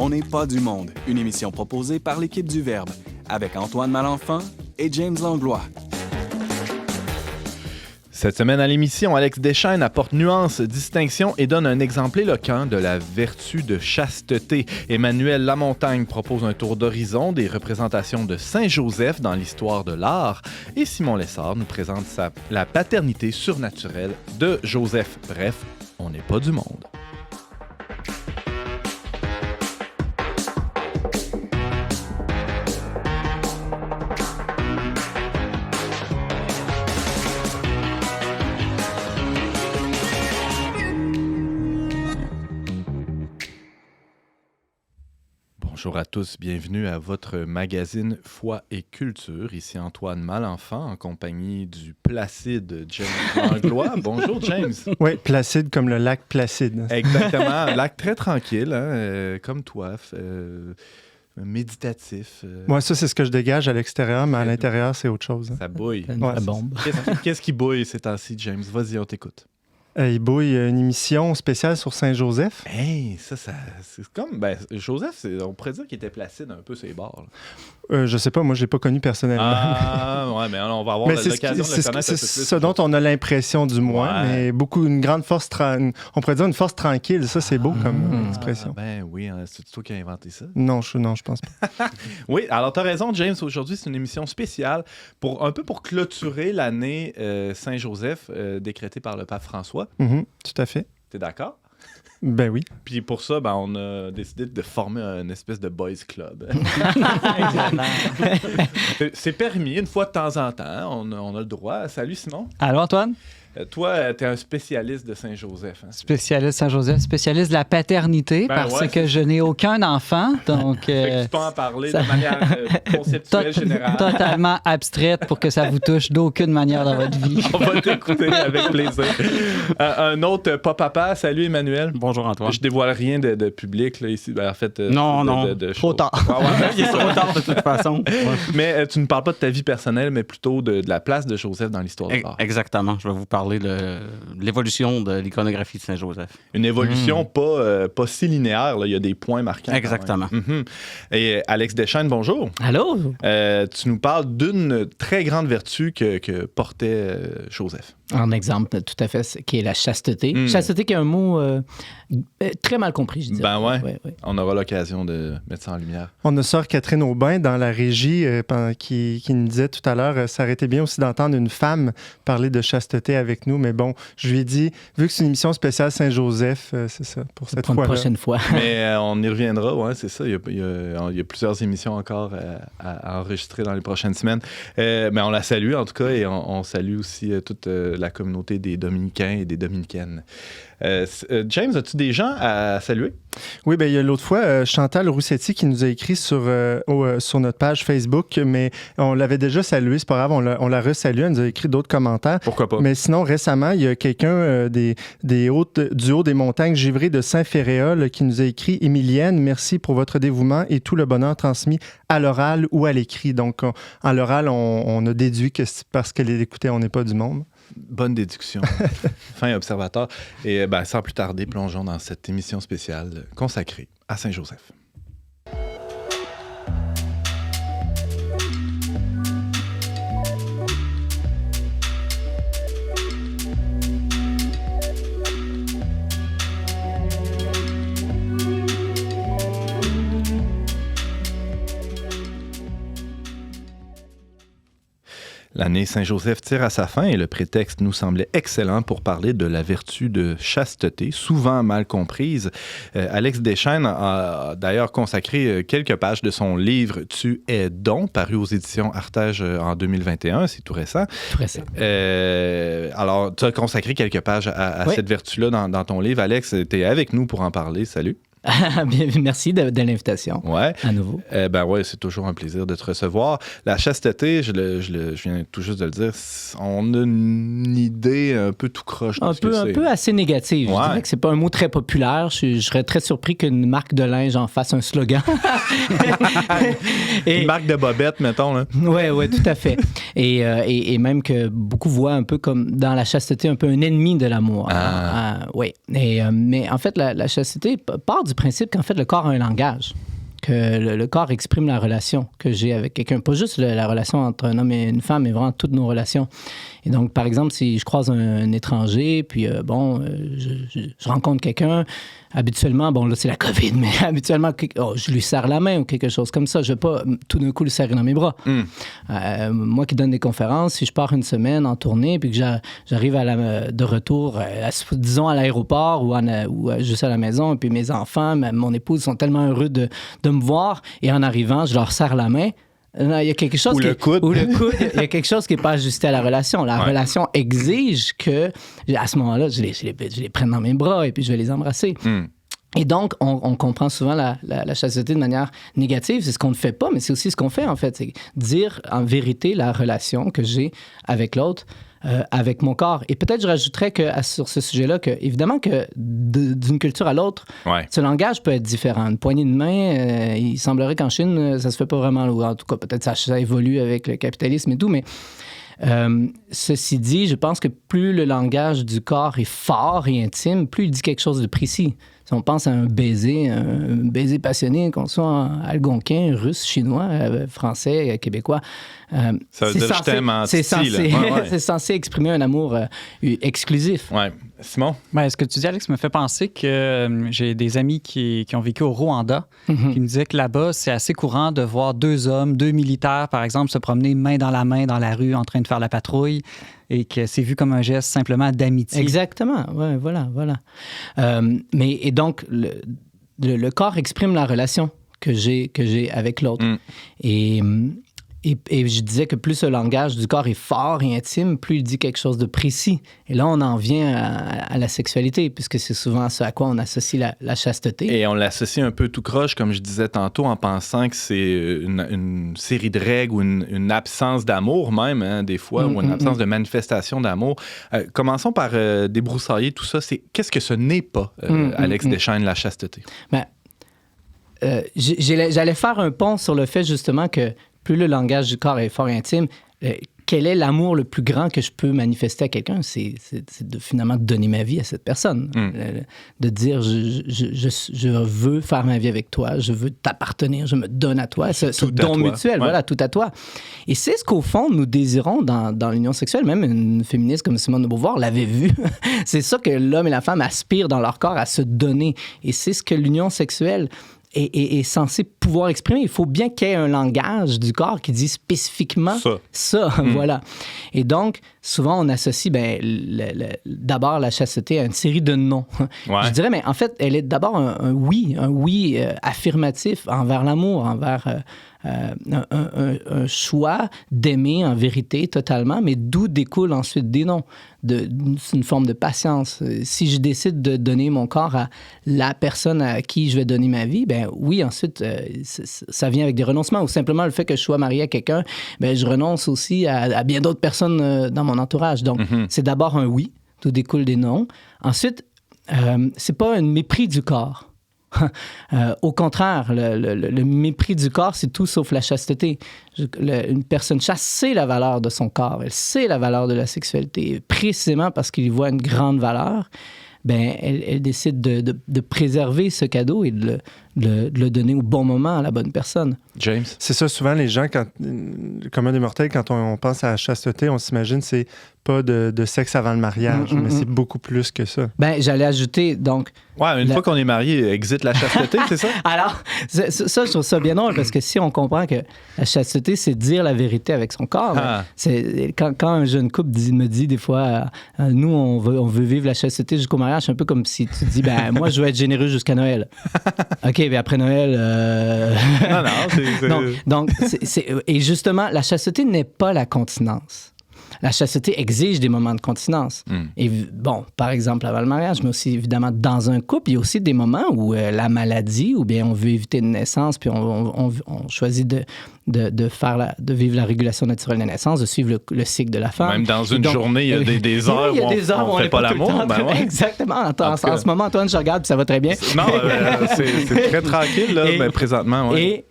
On n'est pas du monde, une émission proposée par l'équipe du Verbe, avec Antoine Malenfant et James Langlois. Cette semaine à l'émission, Alex Deschaines apporte nuance, distinction et donne un exemple éloquent de la vertu de chasteté. Emmanuel Lamontagne propose un tour d'horizon des représentations de Saint-Joseph dans l'histoire de l'art. Et Simon Lessard nous présente la paternité surnaturelle de Joseph. Bref, on n'est pas du monde. Bonjour à tous, bienvenue à votre magazine Foi et Culture. Ici Antoine Malenfant en compagnie du placide James Langlois. Bonjour James. Oui, placide comme le lac Placide. Exactement, un lac très tranquille, comme toi, méditatif. Moi, ça, c'est ce que je dégage à l'extérieur, mais à l'intérieur, c'est autre chose. Ça bouille. La bombe. Qu'est-ce qui bouille ces temps-ci, James? Vas-y, on t'écoute. Il bouille une émission spéciale sur Saint-Joseph. Hey, ça c'est comme... Joseph, on pourrait dire qu'il était placide un peu sur les bords. Je sais pas, moi, je l'ai pas connu personnellement. Ah, ouais, mais on va avoir l'occasion de le connaître un peu plus. C'est ce dont on a l'impression, du moins, mais une grande force... on pourrait dire une force tranquille. Ça, c'est beau comme expression. Ben oui, c'est toi qui as inventé ça. Non, je pense pas. Oui, alors tu as raison, James. Aujourd'hui, c'est une émission spéciale un peu pour clôturer l'année Saint-Joseph décrétée par le pape François. Tout à fait. T'es d'accord? Ben oui. Puis pour ça, on a décidé de former une espèce de boys club. C'est permis, une fois de temps en temps. On a le droit. Salut Simon. Allô Antoine? Toi, tu es un spécialiste de Saint-Joseph. Hein? Spécialiste Saint-Joseph, spécialiste de la paternité, que je n'ai aucun enfant. Donc, tu peux en parler de manière conceptuelle générale. Totalement abstraite pour que ça vous touche d'aucune manière dans votre vie. On va t'écouter avec plaisir. Un autre pas-papa, salut Emmanuel. Bonjour Antoine. Je dévoile rien de public là, ici. En fait, non, trop tard. Il est trop tard de toute façon. Ouais. Mais tu ne parles pas de ta vie personnelle, mais plutôt de la place de Joseph dans l'histoire de l'art. Exactement. Je vais vous parler de l'évolution de l'iconographie de Saint-Joseph. Une évolution pas si linéaire, là. Il y a des points marquants. Exactement. Et Alex Deschaines, bonjour. Allô? Tu nous parles d'une très grande vertu que portait Joseph. Un exemple, tout à fait, qui est la chasteté. Chasteté qui est un mot très mal compris, je dirais. Ouais. On aura l'occasion de mettre ça en lumière. On a sœur Catherine Aubin dans la régie qui nous disait tout à l'heure, ça aurait été bien aussi d'entendre une femme parler de chasteté avec nous, mais bon, je lui ai dit, vu que c'est une émission spéciale Saint-Joseph, c'est ça, pour cette fois-là. Pour une prochaine fois. Mais on y reviendra, ouais, c'est ça. Il y a plusieurs émissions encore à enregistrer dans les prochaines semaines. Mais on la salue, en tout cas, et on salue aussi toute la communauté des Dominicains et des Dominicaines. James, as-tu des gens à saluer? Oui, il y a l'autre fois, Chantal Roussetti qui nous a écrit sur notre page Facebook, mais on l'avait déjà salué, c'est pas grave, on l'a resalué, elle nous a écrit d'autres commentaires. Pourquoi pas? Mais sinon, récemment, il y a quelqu'un du haut des montagnes givrées de Saint-Féréol qui nous a écrit « Émilienne, merci pour votre dévouement et tout le bonheur transmis à l'oral ou à l'écrit. » Donc, en l'oral, on a déduit que c'est parce qu'elle écoutait « On n'est pas du monde ». Bonne déduction. Fin observateur. Et sans plus tarder, plongeons dans cette émission spéciale consacrée à Saint-Joseph. L'année Saint-Joseph tire à sa fin et le prétexte nous semblait excellent pour parler de la vertu de chasteté, souvent mal comprise. Alex Deschaines a d'ailleurs consacré quelques pages de son livre « Tu es don », paru aux éditions Artege en 2021, c'est tout récent. Tout récent. Alors, tu as consacré quelques pages à cette vertu-là dans ton livre. Alex, tu es avec nous pour en parler. Salut. Bien, merci de l'invitation. Ouais. À nouveau. C'est toujours un plaisir de te recevoir. La chasteté, je viens tout juste de le dire, on a une idée un peu tout croche de un peu assez négative. Ouais. Je dirais que c'est pas un mot très populaire. Je serais très surpris qu'une marque de linge en fasse un slogan. Une marque de bobette, mettons. Là. Oui, tout à fait. Et même que beaucoup voient un peu comme dans la chasteté un peu un ennemi de l'amour. Oui. Mais en fait, la chasteté part du du principe qu'en fait, le corps a un langage, que le corps exprime la relation que j'ai avec quelqu'un. Pas juste la relation entre un homme et une femme, mais vraiment toutes nos relations. Et donc, par exemple, si je croise un étranger, puis je rencontre quelqu'un, habituellement, bon, là, c'est la COVID, mais habituellement, je lui serre la main ou quelque chose comme ça. Je ne vais pas tout d'un coup le serrer dans mes bras. Moi qui donne des conférences, si je pars une semaine en tournée, puis que j'arrive de retour, disons à l'aéroport ou juste à la maison, puis mes enfants, mon épouse sont tellement heureux de me voir, et en arrivant, je leur serre la main. Non, il y a quelque chose le coude. Il y a quelque chose qui n'est pas ajusté à la relation. La relation exige que, à ce moment-là, je les prenne dans mes bras et puis je vais les embrasser. Et donc, on comprend souvent la chasteté de manière négative. C'est ce qu'on ne fait pas, mais c'est aussi ce qu'on fait, en fait. C'est dire, en vérité, la relation que j'ai avec l'autre, avec mon corps. Et peut-être je rajouterais sur ce sujet-là que, évidemment, que d'une culture à l'autre, ce langage peut être différent. Une poignée de main, il semblerait qu'en Chine, ça se fait pas vraiment. Ou en tout cas, peut-être ça évolue avec le capitalisme et tout, mais ceci dit, je pense que plus le langage du corps est fort et intime, plus il dit quelque chose de précis. Si on pense à un baiser passionné, qu'on soit algonquin, russe, chinois, français, québécois, ça veut dire je t'aime en c'est censé exprimer un amour exclusif. Ouais. Simon? Ben, ce que tu dis, Alex, me fait penser que j'ai des amis qui ont vécu au Rwanda, qui me disaient que là-bas, c'est assez courant de voir deux militaires, par exemple, se promener main dans la rue en train de faire la patrouille, et que c'est vu comme un geste simplement d'amitié. Exactement, ouais, voilà. Et donc, le corps exprime la relation que j'ai avec l'autre. Et je disais que plus ce langage du corps est fort et intime, plus il dit quelque chose de précis. Et là, on en vient à la sexualité, puisque c'est souvent ce à quoi on associe la chasteté. Et on l'associe un peu tout croche, comme je disais tantôt, en pensant que c'est une série de règles ou une absence d'amour même, hein, des fois, ou une absence de manifestation d'amour. Commençons par débroussailler tout ça. Qu'est-ce que ce n'est pas, Alex Deschênes, la chasteté? Ben, j'allais faire un pont sur le fait, justement, que plus le langage du corps est fort et intime, quel est l'amour le plus grand que je peux manifester à quelqu'un? C'est finalement de donner ma vie à cette personne. De dire, je veux faire ma vie avec toi, je veux t'appartenir, je me donne à toi. Ce don mutuel, voilà, tout à toi. Et c'est ce qu'au fond, nous désirons dans l'union sexuelle. Même une féministe comme Simone de Beauvoir l'avait vu. C'est ça que l'homme et la femme aspirent dans leur corps à se donner. Et c'est ce que l'union sexuelle est censé pouvoir exprimer. Il faut bien qu'il y ait un langage du corps qui dit spécifiquement ça. Voilà. Et donc, souvent, on associe d'abord la chasteté à une série de non. Je dirais, mais en fait, elle est d'abord un oui affirmatif envers l'amour, envers un choix d'aimer en vérité totalement, mais d'où découlent ensuite des non. C'est une forme de patience. Si je décide de donner mon corps à la personne à qui je vais donner ma vie, ben oui, ensuite, ça vient avec des renoncements, ou simplement le fait que je sois marié à quelqu'un, ben je renonce aussi à bien d'autres personnes dans mon entourage. Donc, c'est d'abord un oui, d'où découlent des non. Ensuite, c'est pas un mépris du corps. Au contraire, le mépris du corps, c'est tout sauf la chasteté. Une personne chaste sait la valeur de son corps, elle sait la valeur de la sexualité, précisément parce qu'il y voit une grande valeur. Ben, elle décide de préserver ce cadeau et de le donner au bon moment à la bonne personne. James? C'est ça, souvent, les gens, le commun des mortels, quand on pense à la chasteté, on s'imagine c'est pas de sexe avant le mariage, mais c'est beaucoup plus que ça. Ben, j'allais ajouter, donc... Ouais, une fois qu'on est marié, exit la chasteté, c'est ça? Alors, ça, je trouve ça bien drôle, parce que si on comprend que la chasteté, c'est dire la vérité avec son corps, c'est, quand un jeune couple me dit des fois, nous, on veut vivre la chasteté jusqu'au mariage, c'est un peu comme si tu dis, ben moi, je veux être généreux jusqu'à Noël. OK, mais après Noël... Non, c'est... Non, donc, et justement, la chasteté n'est pas la continence. La chasteté exige des moments de continence. Et bon, par exemple, avant le mariage, mais aussi évidemment dans un couple, il y a aussi des moments où la maladie, ou bien on veut éviter une naissance, puis on choisit de vivre la régulation naturelle des naissances, de suivre le cycle de la femme. Même dans une journée, il y a des heures où on ne fait pas l'amour. Exactement. En ce moment, Antoine, je regarde, puis ça va très bien. Non, c'est très tranquille, là, mais présentement. Ouais.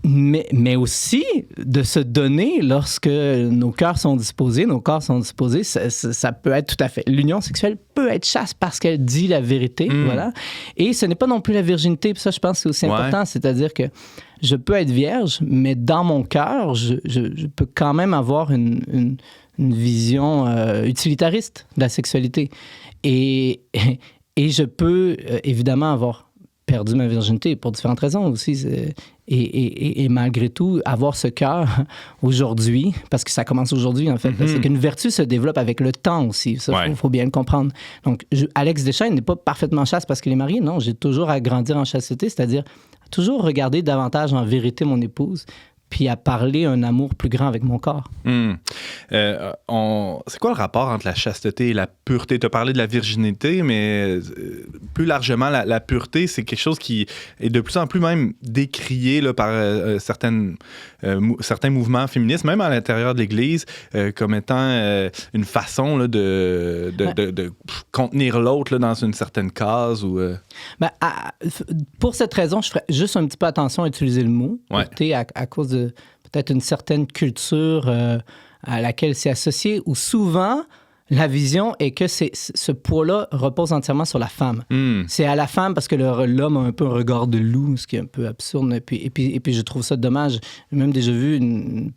Mais aussi de se donner lorsque nos cœurs sont disposés, nos corps sont disposés, ça peut être tout à fait. L'union sexuelle peut être chaste parce qu'elle dit la vérité, voilà. Et ce n'est pas non plus la virginité, puis ça, je pense que c'est aussi important, c'est-à-dire que je peux être vierge, mais dans mon cœur, je peux quand même avoir une vision utilitariste de la sexualité. Et je peux évidemment avoir perdu ma virginité pour différentes raisons aussi. Et malgré tout, avoir ce cœur aujourd'hui, parce que ça commence aujourd'hui, en fait, c'est qu'une vertu se développe avec le temps aussi. Ça, faut bien le comprendre. Donc, Alex Deschaines n'est pas parfaitement chaste parce qu'il est marié. Non, j'ai toujours à grandir en chasteté, c'est-à-dire toujours regarder davantage en vérité mon épouse, puis à parler un amour plus grand avec mon corps. C'est quoi le rapport entre la chasteté et la pureté? Tu as parlé de la virginité, mais plus largement, la pureté, c'est quelque chose qui est de plus en plus même décrié là, par certains mouvements féministes, même à l'intérieur de l'Église, comme étant une façon là, de contenir l'autre là, dans une certaine case. Ou, pour cette raison, je ferais juste un petit peu attention à utiliser le mot pureté à cause de peut-être une certaine culture à laquelle c'est associé, où souvent, la vision est que ce poids-là repose entièrement sur la femme. C'est à la femme parce que l'homme a un peu un regard de loup, ce qui est un peu absurde. Et puis je trouve ça dommage. J'ai même déjà vu une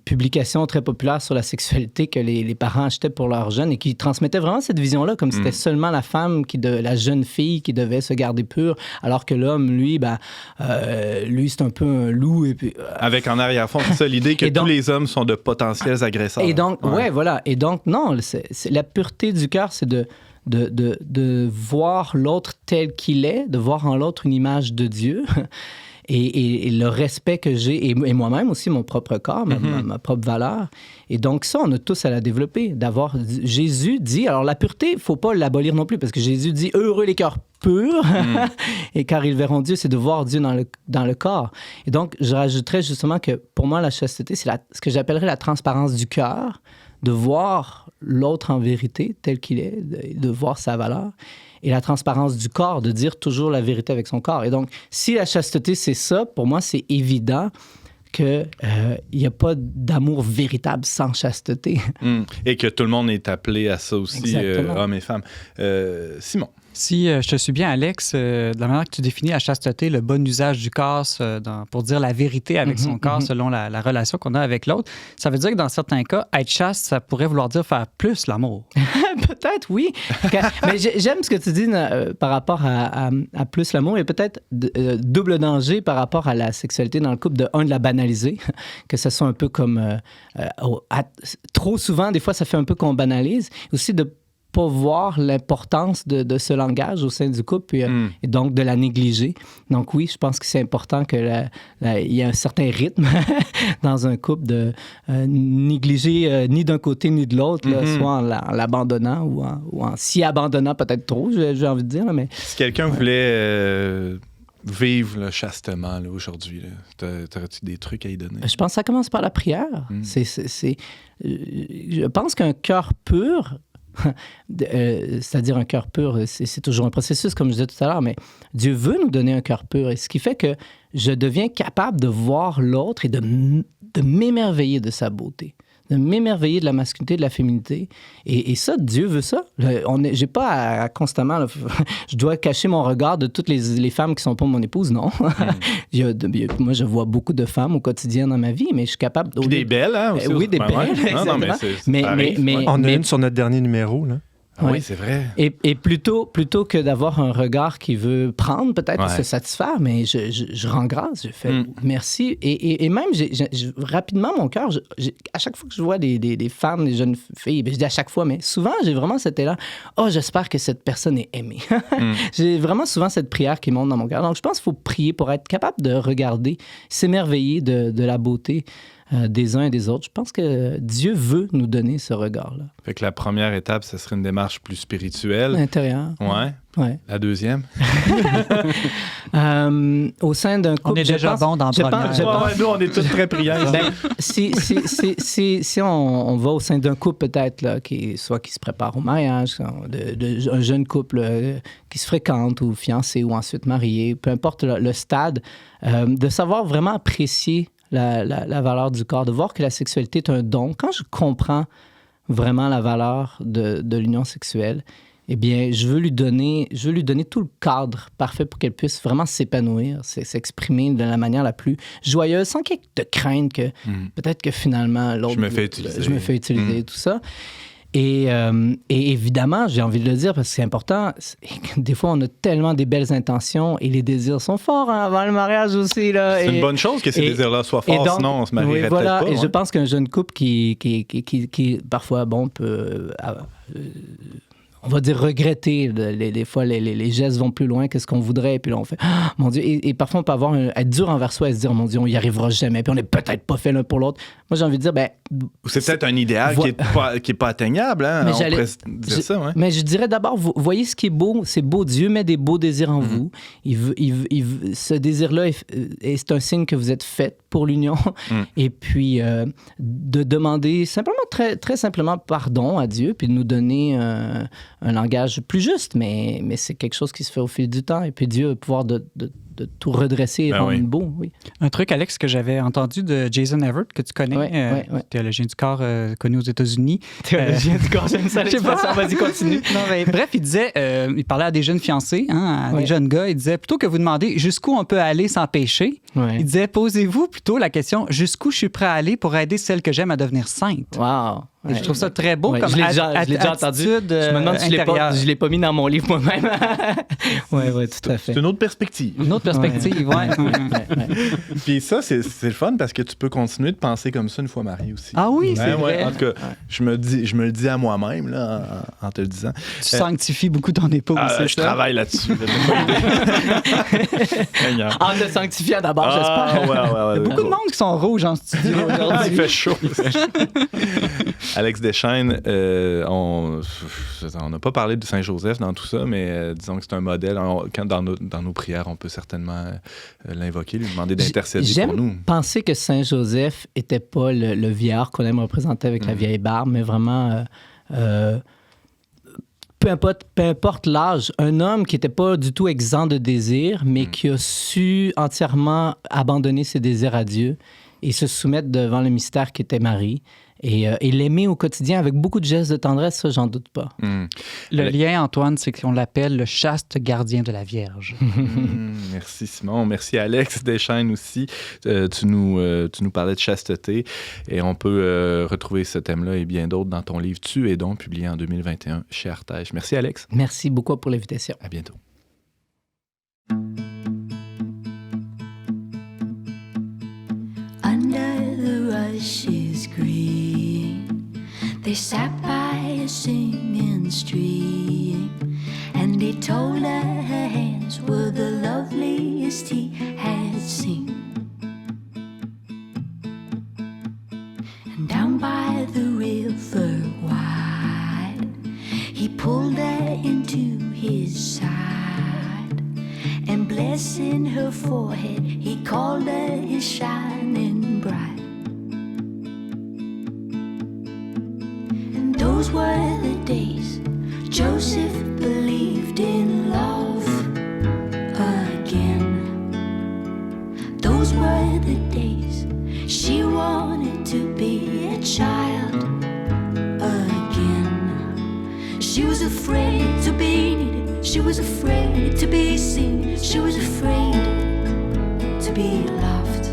publication très populaire sur la sexualité que les parents achetaient pour leurs jeunes et qui transmettait vraiment cette vision-là, comme si c'était seulement la femme, la jeune fille qui devait se garder pure, alors que l'homme, lui, c'est un peu un loup. Et puis, avec en arrière-fond, c'est ça l'idée que tous les hommes sont de potentiels agresseurs. Et donc, voilà. Et donc, non, c'est la pureté du cœur, c'est de voir l'autre tel qu'il est, de voir en l'autre une image de Dieu. Et le respect que j'ai, et moi-même aussi, mon propre corps, ma propre valeur. Et donc ça, on a tous à la développer. Jésus dit, alors la pureté, il ne faut pas l'abolir non plus, parce que Jésus dit « Heureux les cœurs purs, et car ils verront Dieu », c'est de voir Dieu dans le corps. Et donc, je rajouterais justement que pour moi, la chasteté, c'est ce que j'appellerais la transparence du cœur, de voir l'autre en vérité tel qu'il est, de voir sa valeur. Et la transparence du corps, de dire toujours la vérité avec son corps. Et donc, si la chasteté, c'est ça, pour moi, c'est évident qu'il n'y a pas d'amour véritable sans chasteté. Et que tout le monde est appelé à ça aussi, hommes et femmes. Simon? Si je te suis bien, Alex, de la manière que tu définis la chasteté, le bon usage du corps pour dire la vérité avec son corps selon la relation qu'on a avec l'autre, ça veut dire que dans certains cas, être chaste, ça pourrait vouloir dire faire plus l'amour. Peut-être, oui. Mais j'aime ce que tu dis par rapport à plus l'amour et peut-être double danger par rapport à la sexualité dans le couple, de la banaliser, que ce soit un peu comme... trop souvent, des fois, ça fait un peu qu'on banalise. Aussi de pas voir l'importance de ce langage au sein du couple et donc de la négliger. Donc oui, je pense que c'est important qu'il y ait un certain rythme dans un couple de négliger ni d'un côté ni de l'autre, soit en l'abandonnant ou en s'y abandonnant peut-être trop, j'ai envie de dire. Mais... Si quelqu'un voulait... vivre là, chastement là, aujourd'hui, t'aurais-tu des trucs à y donner? Je pense que ça commence par la prière. Je pense qu'un cœur pur... c'est-à-dire un cœur pur, c'est toujours un processus, comme je disais tout à l'heure, mais Dieu veut nous donner un cœur pur. Et ce qui fait que je deviens capable de voir l'autre et de m'émerveiller de sa beauté, de m'émerveiller de la masculinité, de la féminité. Et ça, Dieu veut ça. J'ai pas à constamment... Là, je dois cacher mon regard de toutes les femmes qui sont pas mon épouse, non. Moi, je vois beaucoup de femmes au quotidien dans ma vie, mais je suis capable... Puis des belles, hein? Aussi, oui, des belles, exactement. Mais on a une sur notre dernier numéro, là. Ah oui, c'est vrai. Et plutôt que d'avoir un regard qui veut prendre, peut-être se satisfaire, mais je rends grâce, je fais merci. Et même, rapidement, mon cœur, à chaque fois que je vois des femmes, des jeunes filles, je dis à chaque fois, mais souvent, j'ai vraiment cet élan. Oh, j'espère que cette personne est aimée. J'ai vraiment souvent cette prière qui monte dans mon cœur. Donc, je pense qu'il faut prier pour être capable de regarder, s'émerveiller de la beauté des uns et des autres. Je pense que Dieu veut nous donner ce regard-là. Fait que la première étape, ce serait une démarche plus spirituelle. L'intérieur. Ouais. La deuxième? Au sein d'un couple, On est déjà bon dans la première. Nous, on est tous très priants. Si on va au sein d'un couple peut-être, là, soit qui se prépare au mariage, un jeune couple qui se fréquente ou fiancé ou ensuite marié, peu importe le stade, de savoir vraiment apprécier la valeur du corps, de voir que la sexualité est un don. Quand je comprends vraiment la valeur de l'union sexuelle, eh bien, je veux lui donner tout le cadre parfait pour qu'elle puisse vraiment s'épanouir, s'exprimer de la manière la plus joyeuse, sans qu'il y ait de crainte que peut-être que finalement l'autre... Je me fais utiliser. Tout ça. Et évidemment, j'ai envie de le dire parce que c'est important, des fois, on a tellement des belles intentions et les désirs sont forts avant le mariage aussi. Là, c'est une bonne chose que ces désirs-là soient forts, donc, sinon on se marierait peut-être pas. Et je pense qu'un jeune couple qui parfois, peut... on va dire regretter. Des fois, les gestes vont plus loin que ce qu'on voudrait. Et puis là, on fait « Mon Dieu ». Et parfois, on peut être dur envers soi et se dire « Mon Dieu, on y arrivera jamais. » Puis on n'est peut-être pas fait l'un pour l'autre. Moi, j'ai envie de dire c'est peut-être un idéal qui est pas atteignable. Hein? On pourrait dire ça. Ouais. Mais je dirais d'abord, voyez ce qui est beau. C'est beau. Dieu met des beaux désirs en vous. Ce désir-là, c'est un signe que vous êtes fait pour l'union. Et puis, de demander simplement, très, très simplement pardon à Dieu, puis de nous donner un langage plus juste, mais c'est quelque chose qui se fait au fil du temps. Et puis Dieu va pouvoir de tout redresser et rendre beau. Oui. Un truc, Alex, que j'avais entendu de Jason Everett, que tu connais, théologien du corps connu aux États-Unis. Théologien du corps, j'aime ça l'expression. Vas-y, continue. Non, mais, bref, il parlait à des jeunes fiancés, à des jeunes gars. Il disait, plutôt que vous demander jusqu'où on peut aller sans pécher, il disait, posez-vous plutôt la question, jusqu'où je suis prêt à aller pour aider celle que j'aime à devenir sainte. Wow. Et je trouve ça très beau comme je l'ai déjà entendu. Je me demande si je l'ai pas mis dans mon livre moi-même. Oui, tout à fait. C'est une autre perspective. Une autre perspective, Puis ça, c'est le fun parce que tu peux continuer de penser comme ça une fois marié aussi. Ah oui, c'est vrai. En tout cas, je me le dis à moi-même là, en te le disant. Tu sanctifies beaucoup ton épouse, c'est ça? Je travaille là-dessus. En te sanctifiant d'abord, j'espère. Il y a beaucoup de monde qui sont rouges en studio aujourd'hui. Il fait chaud. Alex Deschaines, on n'a pas parlé de Saint-Joseph dans tout ça, mais disons que c'est un modèle. Dans nos prières, on peut certainement l'invoquer, lui demander d'intercéder pour nous. J'aime penser que Saint-Joseph n'était pas le vieillard qu'on aime représenter avec la vieille barbe, mais vraiment... peu importe l'âge, un homme qui n'était pas du tout exempt de désirs, mais qui a su entièrement abandonner ses désirs à Dieu et se soumettre devant le mystère qui était Marie. Et l'aimer au quotidien avec beaucoup de gestes de tendresse, ça, j'en doute pas. Le lien, Antoine, c'est qu'on l'appelle le chaste gardien de la Vierge. Merci, Simon. Merci, Alex Deschaines aussi. Tu nous parlais de chasteté et on peut retrouver ce thème-là et bien d'autres dans ton livre « Tu es donc », publié en 2021 chez Artege. Merci, Alex. Merci beaucoup pour l'invitation. À bientôt. Under the rushes green, they sat by a singing stream, and he told her her hands were the loveliest he had seen. And down by the river wide, he pulled her into his side, and blessing her forehead, he called her his shining bride. And those were the days Joseph believed in love again. Those were the days she wanted to be a child again. She was afraid to be needed, she was afraid to be seen, she was afraid to be loved.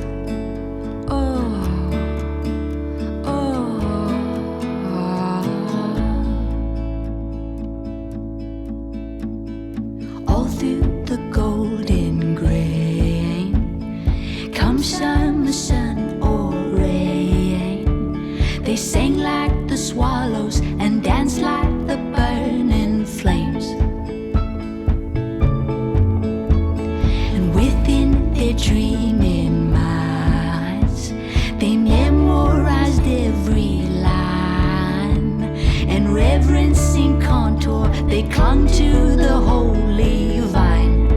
Oh, oh, oh. All through the golden grain, come summer, sun or rain, they sang like the swallows and danced like the burning flames. And within their dreaming minds, they memorized every line, and reverencing contour, they clung to the holy vine.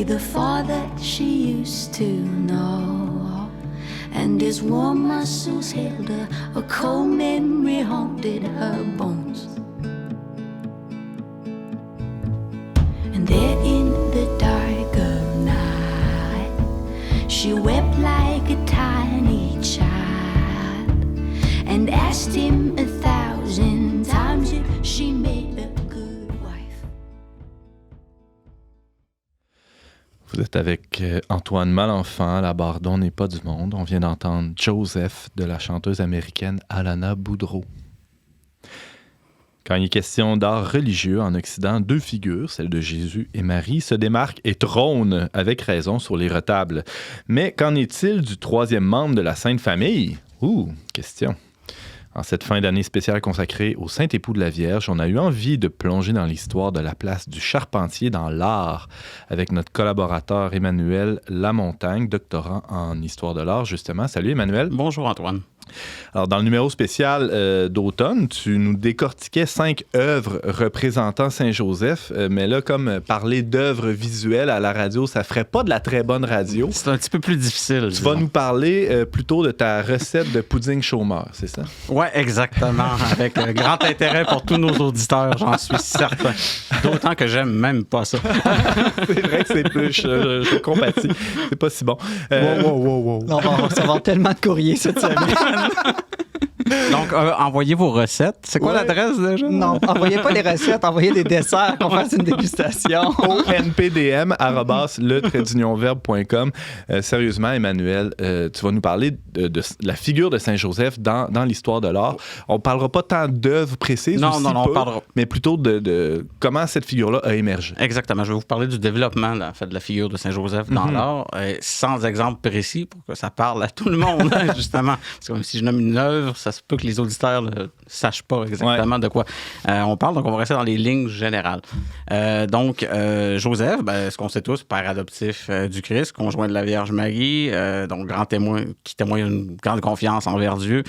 lay the father she used to know, and his warm muscles held her, a cold memory haunted her bones. And there in the dark of night, she wept like a tiny child, and asked him 1,000 times if she made a good wife. Vous êtes avec Antoine Malenfant, la barre d'On n'est pas du monde. On vient d'entendre Joseph de la chanteuse américaine Alana Boudreau. Quand il est question d'art religieux en Occident, 2 figures, celle de Jésus et Marie, se démarquent et trônent avec raison sur les retables. Mais qu'en est-il du 3e membre de la Sainte Famille? Question. En cette fin d'année spéciale consacrée au Saint-Époux de la Vierge, on a eu envie de plonger dans l'histoire de la place du charpentier dans l'art avec notre collaborateur Emmanuel Lamontagne, doctorant en histoire de l'art, justement. Salut Emmanuel. Bonjour Antoine. Alors, dans le numéro spécial d'automne, tu nous décortiquais 5 œuvres représentant Saint-Joseph, mais là, comme parler d'œuvres visuelles à la radio, ça ferait pas de la très bonne radio. C'est un petit peu plus difficile. Tu vas nous parler plutôt de ta recette de pudding chômeur, c'est ça? Oui, exactement. Avec grand intérêt pour tous nos auditeurs, j'en suis certain. D'autant que j'aime même pas ça. C'est vrai que c'est plus... Je compatis. C'est pas si bon. Wow. On va recevoir tellement de courriers cette semaine. Donc, envoyez vos recettes. C'est quoi l'adresse déjà? Non, envoyez pas des recettes, envoyez des desserts, qu'on fasse une dégustation. onpdm@le-verbe.com. Sérieusement, Emmanuel, tu vas nous parler de la figure de Saint-Joseph dans l'histoire de l'art. On ne parlera pas tant d'œuvres précises, Non, on parlera. Mais plutôt de comment cette figure-là a émergé. Exactement. Je vais vous parler du développement de la figure de Saint-Joseph dans l'art, sans exemple précis pour que ça parle à tout le monde, justement. Parce que même si je nomme une œuvre, ça se peut que les auditeurs ne sachent pas exactement de quoi on parle. Donc, on va rester dans les lignes générales. Joseph, ce qu'on sait tous, père adoptif du Christ, conjoint de la Vierge Marie, donc grand témoin qui témoigne une grande confiance envers Dieu.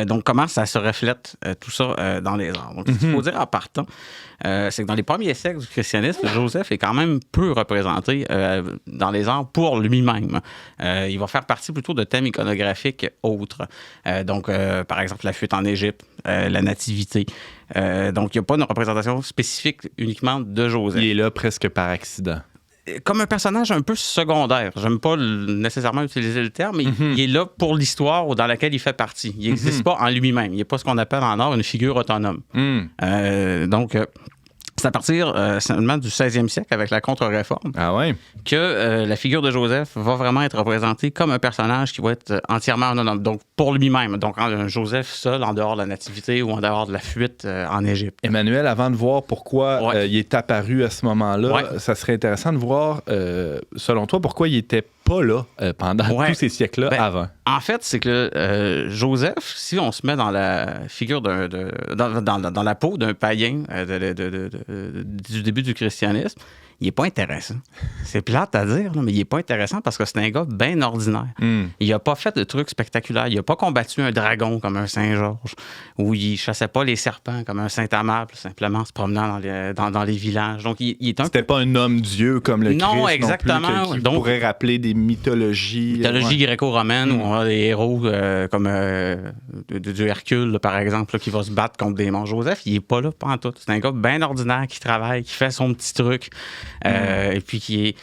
Donc, comment ça se reflète tout ça dans les arts? Donc, ce qu'il faut dire en partant, c'est que dans les premiers siècles du christianisme, Joseph est quand même peu représenté dans les arts pour lui-même. Il va faire partie plutôt de thèmes iconographiques autres. Par exemple, la fuite en Égypte, la nativité. Donc, il n'y a pas une représentation spécifique uniquement de Joseph. Il est là presque par accident. Comme un personnage un peu secondaire. J'aime pas nécessairement utiliser le terme, mais il est là pour l'histoire dans laquelle il fait partie. Il n'existe pas en lui-même. Il n'est pas ce qu'on appelle en art une figure autonome. C'est à partir seulement du 16e siècle, avec la Contre-Réforme, que la figure de Joseph va vraiment être représentée comme un personnage qui va être entièrement autonome, donc pour lui-même. Donc, un Joseph seul, en dehors de la nativité ou en dehors de la fuite en Égypte. Emmanuel, avant de voir pourquoi il est apparu à ce moment-là, ça serait intéressant de voir, selon toi, pourquoi il n'était pas là pendant tous ces siècles-là avant. En fait, c'est que Joseph, si on se met dans la figure dans la peau d'un païen du début du christianisme, il n'est pas intéressant. C'est plate à dire, là, mais il n'est pas intéressant parce que c'est un gars bien ordinaire. Il n'a pas fait de trucs spectaculaires. Il n'a pas combattu un dragon comme un Saint-Georges, ou il ne chassait pas les serpents comme un Saint-Amable, simplement se promenant dans les villages. Donc, C'était pas un homme-dieu comme le Christ exactement. Non plus, qui pourrait rappeler des mythologies. Mythologie gréco-romaine, où on a des héros comme du Hercule, là, par exemple, là, qui va se battre contre des démons. Joseph, il n'est pas là, pas en tout. C'est un gars bien ordinaire qui travaille, qui fait son petit truc. Et puis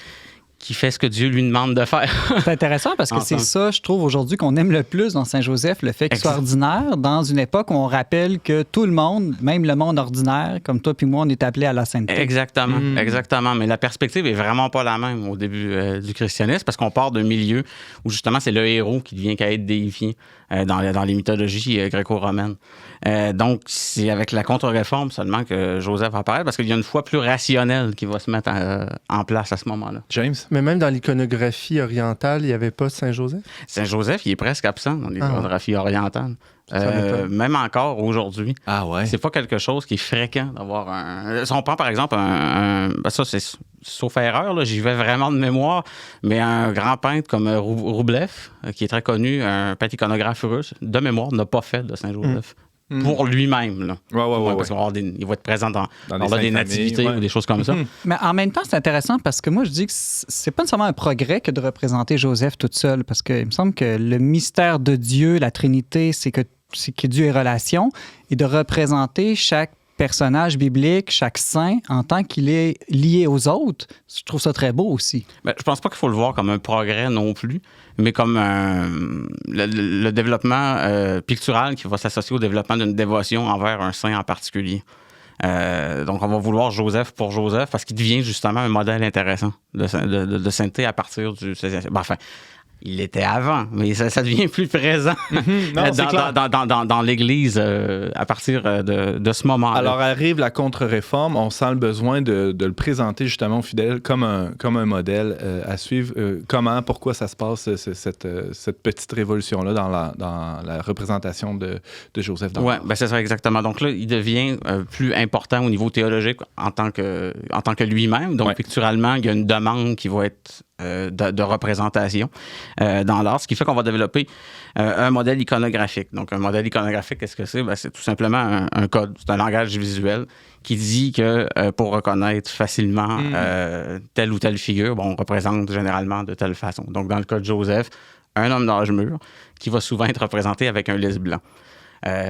qui fait ce que Dieu lui demande de faire. C'est intéressant parce que c'est ça, je trouve, aujourd'hui, qu'on aime le plus dans Saint-Joseph, le fait qu'il soit ordinaire, dans une époque où on rappelle que tout le monde, même le monde ordinaire, comme toi puis moi, on est appelé à la sainteté. Exactement. Mais la perspective est vraiment pas la même au début du christianisme, parce qu'on part d'un milieu où, justement, c'est le héros qui devient qu'à être déifié dans les mythologies gréco-romaines. Donc, c'est avec la Contre-Réforme seulement que Joseph apparaît, parce qu'il y a une foi plus rationnelle qui va se mettre en place à ce moment-là. James? Mais même dans l'iconographie orientale, il n'y avait pas Saint-Joseph? Saint-Joseph, il est presque absent dans l'iconographie orientale. Même encore aujourd'hui. C'est pas quelque chose qui est fréquent d'avoir un... Si on prend par exemple ça c'est sauf erreur, là, j'y vais vraiment de mémoire, mais un grand peintre comme Roublev, qui est très connu, un peintre iconographe russe, de mémoire, n'a pas fait de Saint-Joseph. pour lui-même. Là. Ouais. Parce qu'il va être présent dans saintes des nativités familles, ou des choses comme ça. Mais en même temps, c'est intéressant parce que moi, je dis que c'est pas nécessairement un progrès que de représenter Joseph toute seule, parce qu'il me semble que le mystère de Dieu, la Trinité, c'est que Dieu est relation, et de représenter chaque personnage biblique, chaque saint, en tant qu'il est lié aux autres, je trouve ça très beau aussi. Ben, je pense pas qu'il faut le voir comme un progrès non plus, mais comme le développement pictural qui va s'associer au développement d'une dévotion envers un saint en particulier. Donc, on va vouloir Joseph pour Joseph parce qu'il devient justement un modèle intéressant de sainteté à partir du 16e. Ben, enfin, il l'était avant, mais ça devient plus présent dans l'Église à partir de ce moment-là. Alors arrive la contre-réforme, on sent le besoin de le présenter justement aux fidèles comme un modèle à suivre. Pourquoi ça se passe, cette petite révolution-là dans la représentation de Joseph dans Oui, c'est ça exactement. Donc là, il devient plus important au niveau théologique en tant que lui-même. Donc picturalement, il y a une demande qui va être de représentation dans l'art, ce qui fait qu'on va développer un modèle iconographique. Donc, un modèle iconographique, qu'est-ce que c'est? Ben, c'est tout simplement un code, c'est un langage visuel qui dit que pour reconnaître facilement telle ou telle figure, on représente généralement de telle façon. Donc, dans le cas de Joseph, un homme d'âge mûr qui va souvent être représenté avec un lys blanc.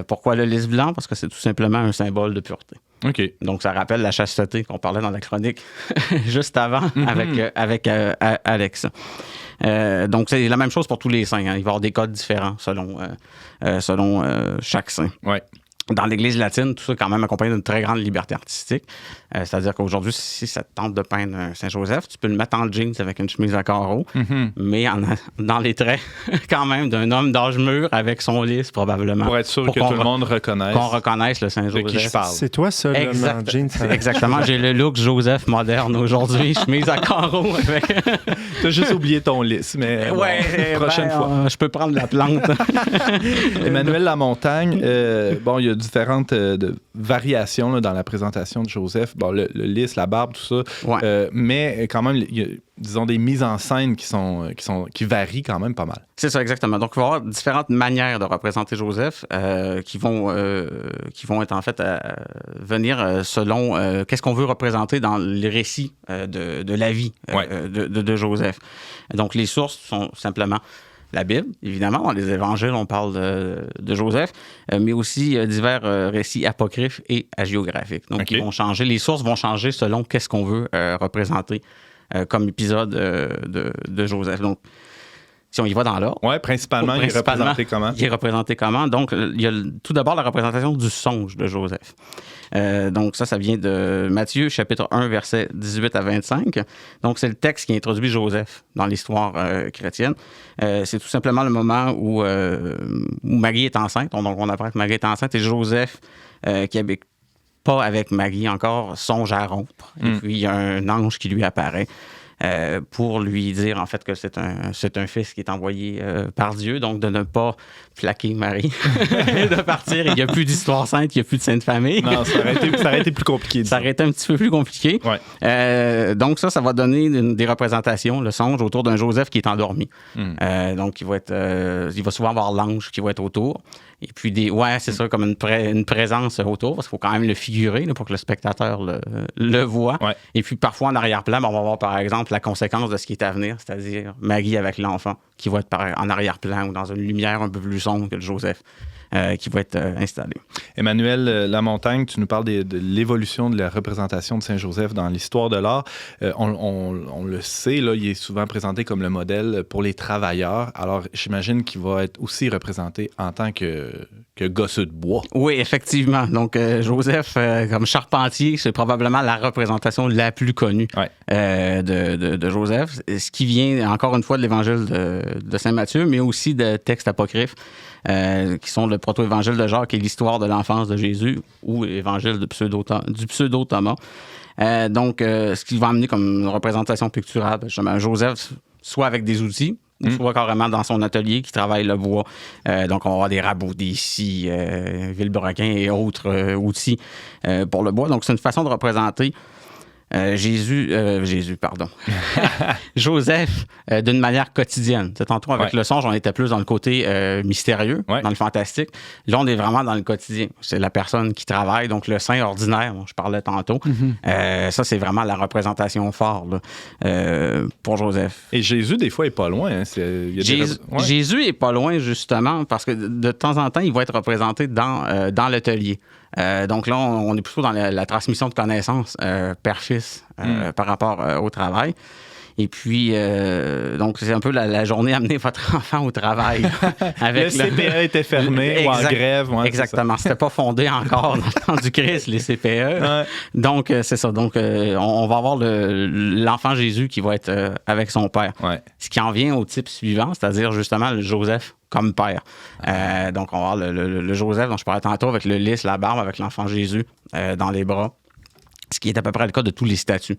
Pourquoi le lys blanc? Parce que c'est tout simplement un symbole de pureté. OK. Donc, ça rappelle la chasteté qu'on parlait dans la chronique juste avant avec Alex. Donc, c'est la même chose pour tous les saints. Il va y avoir des codes différents selon chaque saint. Ouais. Dans l'Église latine, tout ça est quand même accompagné d'une très grande liberté artistique. C'est-à-dire qu'aujourd'hui, si ça te tente de peindre un Saint-Joseph, tu peux le mettre en jeans avec une chemise à carreaux, mais dans les traits quand même d'un homme d'âge mûr avec son lys, probablement. Pour être sûr que tout le monde reconnaisse. Qu'on reconnaisse le Saint-Joseph. De qui je parle. C'est toi, ça, l'homme en jeans. Exactement. J'ai le look Joseph moderne aujourd'hui, chemise à carreaux avec... T'as juste oublié ton lys, mais prochaine fois. Je peux prendre la plante. Emmanuel Lamontagne, il y a différentes variations là, dans la présentation de Joseph. Bon, le lys, la barbe, tout ça. Mais quand même, il y a, disons, des mises en scène qui varient quand même pas mal. C'est ça, exactement. Donc, il va y avoir différentes manières de représenter Joseph qui vont être en fait à venir selon qu'est-ce qu'on veut représenter dans les récits de la vie de Joseph. Donc, les sources sont simplement la Bible, évidemment. Dans les évangiles, on parle de Joseph, mais aussi divers récits apocryphes et hagiographiques. Donc, ils vont changer. Les sources vont changer selon qu'est-ce qu'on veut représenter comme épisode de Joseph. Donc, si on y va dans l'ordre. Oui, principalement, il est représenté comment? Il est représenté comment? Donc, il y a tout d'abord la représentation du songe de Joseph. Donc, ça vient de Matthieu, chapitre 1, versets 18 à 25. Donc, c'est le texte qui introduit Joseph dans l'histoire chrétienne. C'est tout simplement le moment où Marie est enceinte. Donc, on apprend que Marie est enceinte et Joseph, qui habite pas avec Marie encore, songe à rompre. Et puis, il y a un ange qui lui apparaît pour lui dire, en fait, que c'est un fils qui est envoyé par Dieu, donc de ne pas flaquer Marie et de partir. Il n'y a plus d'histoire sainte, il n'y a plus de sainte famille. Non, ça aurait été plus compliqué. Ça aurait été un petit peu plus compliqué. Ouais. Donc ça va donner des représentations, le songe, autour d'un Joseph qui est endormi. Donc, il va souvent avoir l'ange qui va être autour. Et puis, c'est ça, comme une présence autour, parce qu'il faut quand même le figurer là, pour que le spectateur le voit. Ouais. Et puis, parfois, en arrière-plan, on va voir, par exemple, la conséquence de ce qui est à venir, c'est-à-dire Marie avec l'enfant, qui va être en arrière-plan ou dans une lumière un peu plus sombre que le Joseph. Qui va être installé. Emmanuel Lamontagne, tu nous parles de l'évolution de la représentation de Saint-Joseph dans l'histoire de l'art. On le sait, là, il est souvent présenté comme le modèle pour les travailleurs. Alors, j'imagine qu'il va être aussi représenté en tant que gosseux de bois. Oui, effectivement. Donc, Joseph, comme charpentier, c'est probablement la représentation la plus connue de Joseph. Ce qui vient, encore une fois, de l'évangile de Saint-Matthieu, mais aussi de textes apocryphes qui sont le proto-évangile de Jacques et l'histoire de l'enfance de Jésus ou l'évangile du pseudo-Thomas. Donc, ce qui va amener comme une représentation picturale, justement, Joseph, soit avec des outils, ou soit carrément dans son atelier qui travaille le bois. Donc, on va avoir des rabots, des scies, vilebrequins et autres outils pour le bois. Donc, c'est une façon de représenter Joseph, d'une manière quotidienne. Tantôt, avec le songe, on était plus dans le côté mystérieux, dans le fantastique. Là, on est vraiment dans le quotidien. C'est la personne qui travaille, donc le saint ordinaire, dont je parlais tantôt. Ça, c'est vraiment la représentation forte là, pour Joseph. Et Jésus, des fois, est pas loin. Hein. Jésus est pas loin, justement, parce que de temps en temps, il va être représenté dans l'atelier. Donc là, on est plutôt dans la transmission de connaissances père-fils par rapport au travail. Et puis, donc, c'est un peu la journée amener votre enfant au travail. Avec le CPE était fermé ou en grève. Ouais, exactement. C'était pas fondé encore dans le temps du Christ, les CPE. Ouais. Donc, c'est ça. Donc, on va avoir l'enfant Jésus qui va être avec son père. Ouais. Ce qui en vient au type suivant, c'est-à-dire justement le Joseph comme père. Donc, on va avoir le Joseph dont je parlais tantôt avec le lys, la barbe, avec l'enfant Jésus dans les bras. Ce qui est à peu près le cas de tous les statuts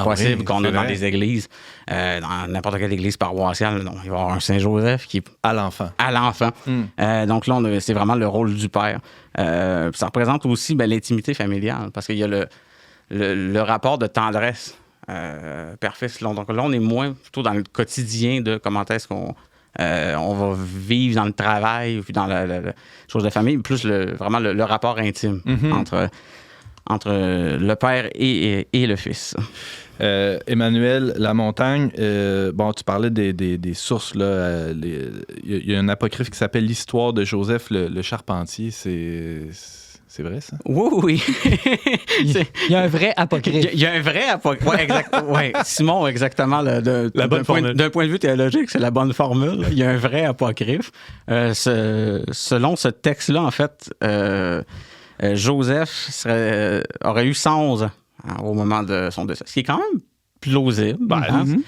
possibles qu'on a dans les églises. Dans n'importe quelle église paroissiale, donc, il va y avoir un Saint-Joseph qui est à l'enfant. Donc là, c'est vraiment le rôle du père. Ça représente aussi l'intimité familiale, parce qu'il y a le rapport de tendresse père-fils. Donc là, on est moins plutôt dans le quotidien de comment est-ce qu'on va vivre dans le travail, puis dans la chose de famille, plus vraiment le rapport intime entre le père et le fils. Emmanuel Lamontagne, tu parlais des sources. Il y a un apocryphe qui s'appelle l'Histoire de Joseph le Charpentier. C'est vrai, ça? Oui. Il y a un vrai apocryphe. Il y a un vrai apocryphe. Oui, ouais, Simon, exactement. D'un point de vue théologique, c'est la bonne formule. Il y a un vrai apocryphe. Selon ce texte-là, en fait, Joseph aurait eu 111 ans au moment de son décès. Ce qui est quand même plausible.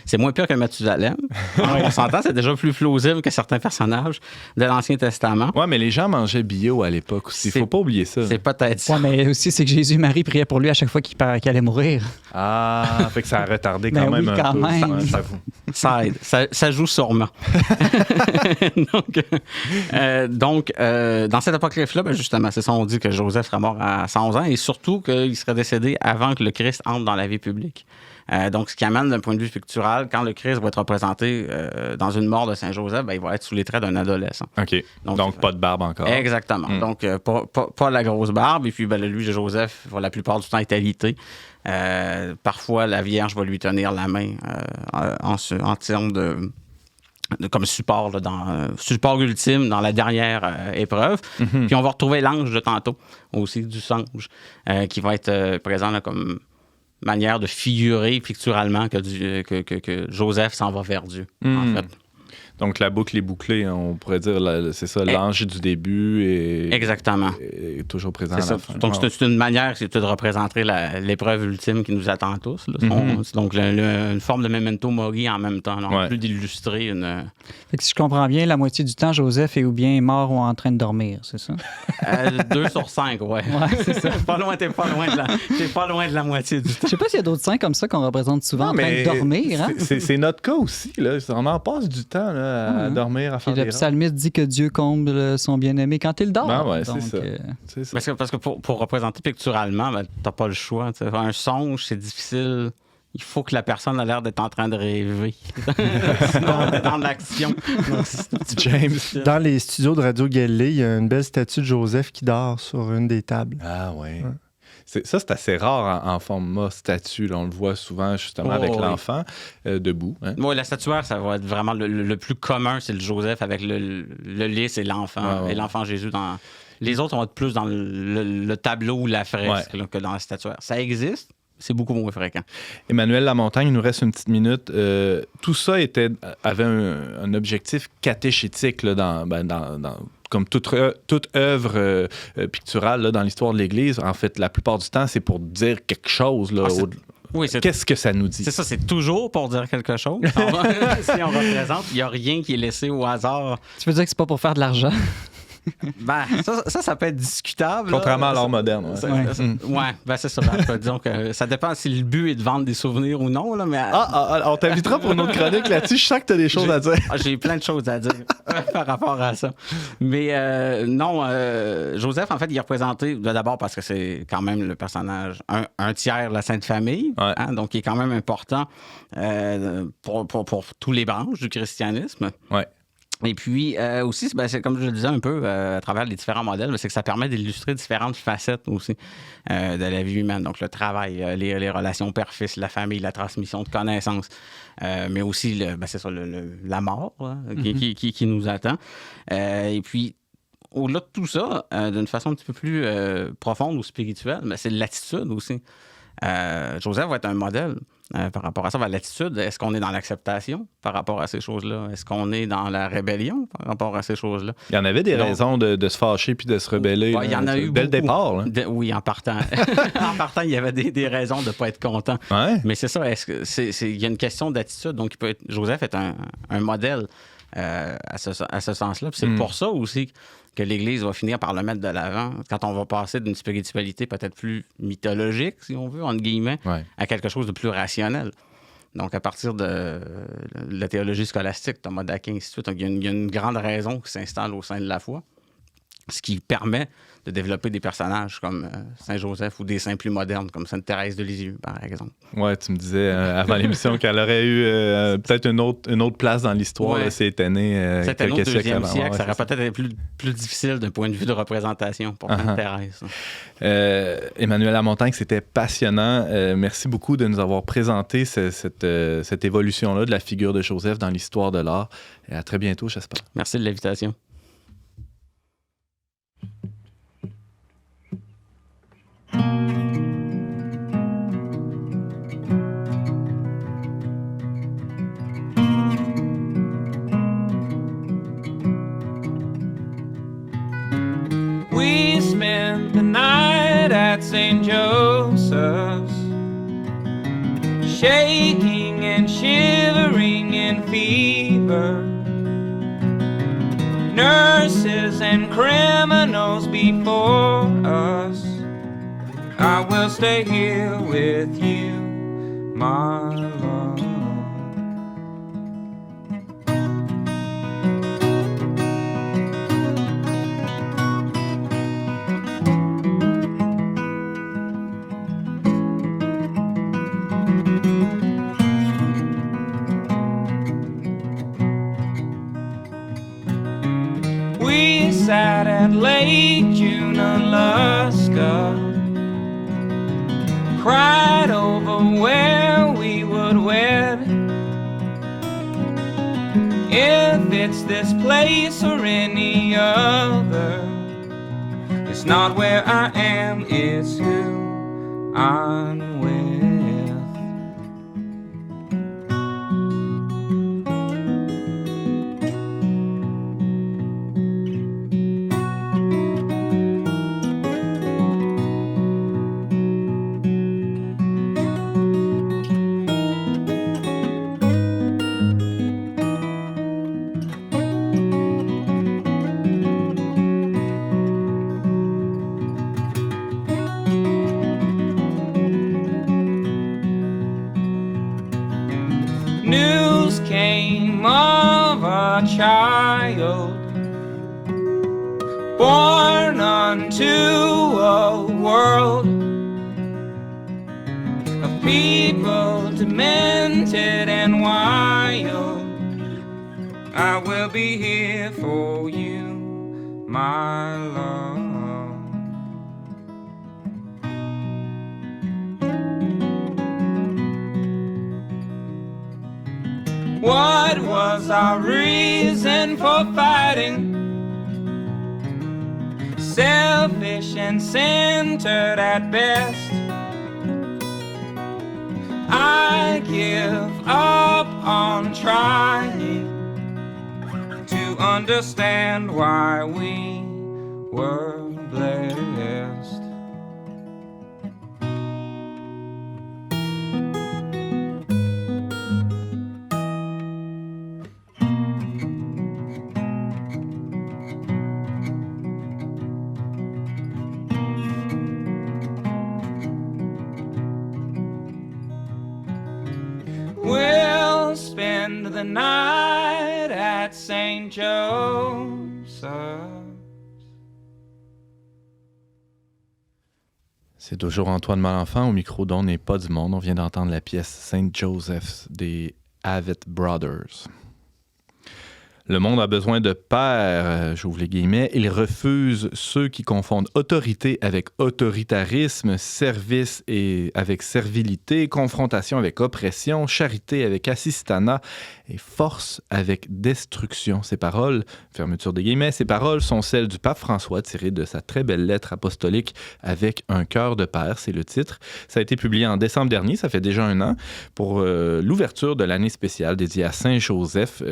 C'est moins pire que Mathusalem. On s'entend, c'est déjà plus plausible que certains personnages de l'Ancien Testament. Oui, mais les gens mangeaient bio à l'époque aussi. Il ne faut pas oublier ça. C'est peut-être ça. Oui, mais aussi, c'est que Jésus et Marie priaient pour lui à chaque fois qu'il allait mourir. Ah, fait que ça a retardé quand même un peu. Ça aide. Ça joue sûrement. Donc, dans cet apocryphe-là, justement, c'est ça, on dit que Joseph serait mort à 111 ans et surtout qu'il serait décédé avant que le Christ entre dans la vie publique. Donc, ce qui amène d'un point de vue pictural, quand le Christ va être représenté dans une mort de Saint-Joseph, il va être sous les traits d'un adolescent. OK. Donc pas de barbe encore. Exactement. Donc, pas la grosse barbe. Et puis, lui, Joseph, va la plupart du temps être alité. Parfois, la Vierge va lui tenir la main en termes de comme support, support ultime dans la dernière épreuve. Puis, on va retrouver l'ange de tantôt, aussi, du songe, qui va être présent là, comme manière de figurer picturalement que Joseph s'en va vers Dieu, en fait. Donc, la boucle est bouclée, on pourrait dire, c'est ça, l'ange du début est toujours présent à la fin. Donc, c'est une manière de représenter l'épreuve ultime qui nous attend tous. C'est donc une forme de memento mori en même temps, en plus d'illustrer une... Fait que si je comprends bien, la moitié du temps, Joseph est ou bien mort ou en train de dormir, c'est ça? 2 sur 5, ouais. C'est ça. T'es pas loin de la moitié du temps. Je sais pas s'il y a d'autres saints comme ça qu'on représente souvent en train de dormir. Hein? C'est notre cas aussi. Là. On en passe du temps là, à dormir, à faire des le psalmiste dit que Dieu comble son bien-aimé quand il dort. Donc, c'est ça. Parce que pour représenter picturalement, t'as pas le choix. T'sais. Un songe, c'est difficile. Il faut que la personne a l'air d'être en train de rêver. Sinon, d'être en action. James. Dans les studios de Radio Galilée, il y a une belle statue de Joseph qui dort sur une des tables. Ah oui. Ça, c'est assez rare en format statue. Là. On le voit souvent justement avec l'enfant debout. Hein? Oui, la statuaire, ça va être vraiment le plus commun, c'est le Joseph avec le lys et l'enfant, et l'enfant Jésus. Les autres vont être plus dans le tableau ou la fresque que dans la statuaire. Ça existe, c'est beaucoup moins fréquent. Emmanuel Lamontagne, il nous reste une petite minute. Tout ça avait un objectif catéchétique là, comme toute œuvre picturale là, dans l'histoire de l'Église. En fait, la plupart du temps, c'est pour dire quelque chose. Là, qu'est-ce que ça nous dit? C'est ça, c'est toujours pour dire quelque chose. Si on représente, il n'y a rien qui est laissé au hasard. Tu veux dire que c'est pas pour faire de l'argent? Ça peut être discutable. Contrairement là. à l'art moderne. Ouais. C'est ça. Disons que ça dépend si le but est de vendre des souvenirs ou non. Là, mais... On t'invitera pour une autre chronique là-dessus. Je sens que tu as des choses à dire. J'ai plein de choses à dire par rapport à ça. Mais non, Joseph, en fait, il est représenté d'abord parce que c'est quand même le personnage, un tiers de la Sainte Famille, donc il est quand même important pour tous les branches du christianisme. Ouais. Et puis aussi, c'est comme je le disais un peu à travers les différents modèles, c'est que ça permet d'illustrer différentes facettes aussi de la vie humaine. Donc le travail, les relations père-fils, la famille, la transmission de connaissances, mais aussi la mort qui nous attend. Et puis, au-delà de tout ça, d'une façon un petit peu plus profonde ou spirituelle, c'est l'attitude aussi. Joseph va être un modèle par rapport à ça. L'attitude, est-ce qu'on est dans l'acceptation par rapport à ces choses-là? Est-ce qu'on est dans la rébellion par rapport à ces choses-là? Il y en avait des raisons de se fâcher puis de se rebeller. Il y en a eu dès le départ. Oui, en partant. En partant, il y avait des raisons de ne pas être content. Ouais. Mais c'est ça, il y a une question d'attitude. Donc, Joseph est un modèle à ce sens-là. Puis c'est pour ça aussi que l'Église va finir par le mettre de l'avant quand on va passer d'une spiritualité peut-être plus mythologique, si on veut, entre guillemets, à quelque chose de plus rationnel. Donc, à partir de la théologie scolastique, Thomas d'Aquin, ainsi de suite, il y a une grande raison qui s'installe au sein de la foi, ce qui permet de développer des personnages comme Saint Joseph ou des saints plus modernes comme Sainte Thérèse de Lisieux, par exemple. Ouais, tu me disais avant l'émission qu'elle aurait eu peut-être une autre place dans l'histoire. Ouais. C'est étonnée quelques siècles avant. Ouais, ça aurait peut-être été plus difficile d'un point de vue de représentation pour Sainte Thérèse. Emmanuel Lamontagne, c'était passionnant. Merci beaucoup de nous avoir présenté cette évolution-là de la figure de Joseph dans l'histoire de l'art. Et à très bientôt, j'espère. Merci de l'invitation. We spent the night at St. Joseph's, shaking and shivering in fever. Nurses and criminals before us. I will stay here with you, my love. We sat at Lake Junaluska, cried over where we would wed. If it's this place or any other, it's not where I am, it's who I'm with. News came of a child born unto a world of people demented and wild. I will be here for you, my love. What was our reason for fighting? Selfish and centered at best. I give up on trying to understand why we were blessed. spend the night at St. Joseph's. C'est toujours Antoine Malenfant au micro d'On n'est pas du monde. On vient d'entendre la pièce St. Joseph's des Avett Brothers. Le monde a besoin de pères, j'ouvre les guillemets. Il refuse ceux qui confondent autorité avec autoritarisme, service et avec servilité, confrontation avec oppression, charité avec assistanat et force avec destruction. Ces paroles, fermeture des guillemets, ces paroles sont celles du pape François tirées de sa très belle lettre apostolique avec un cœur de père, c'est le titre. Ça a été publié en décembre dernier, ça fait déjà 1 an, pour l'ouverture de l'année spéciale dédiée à Saint-Joseph,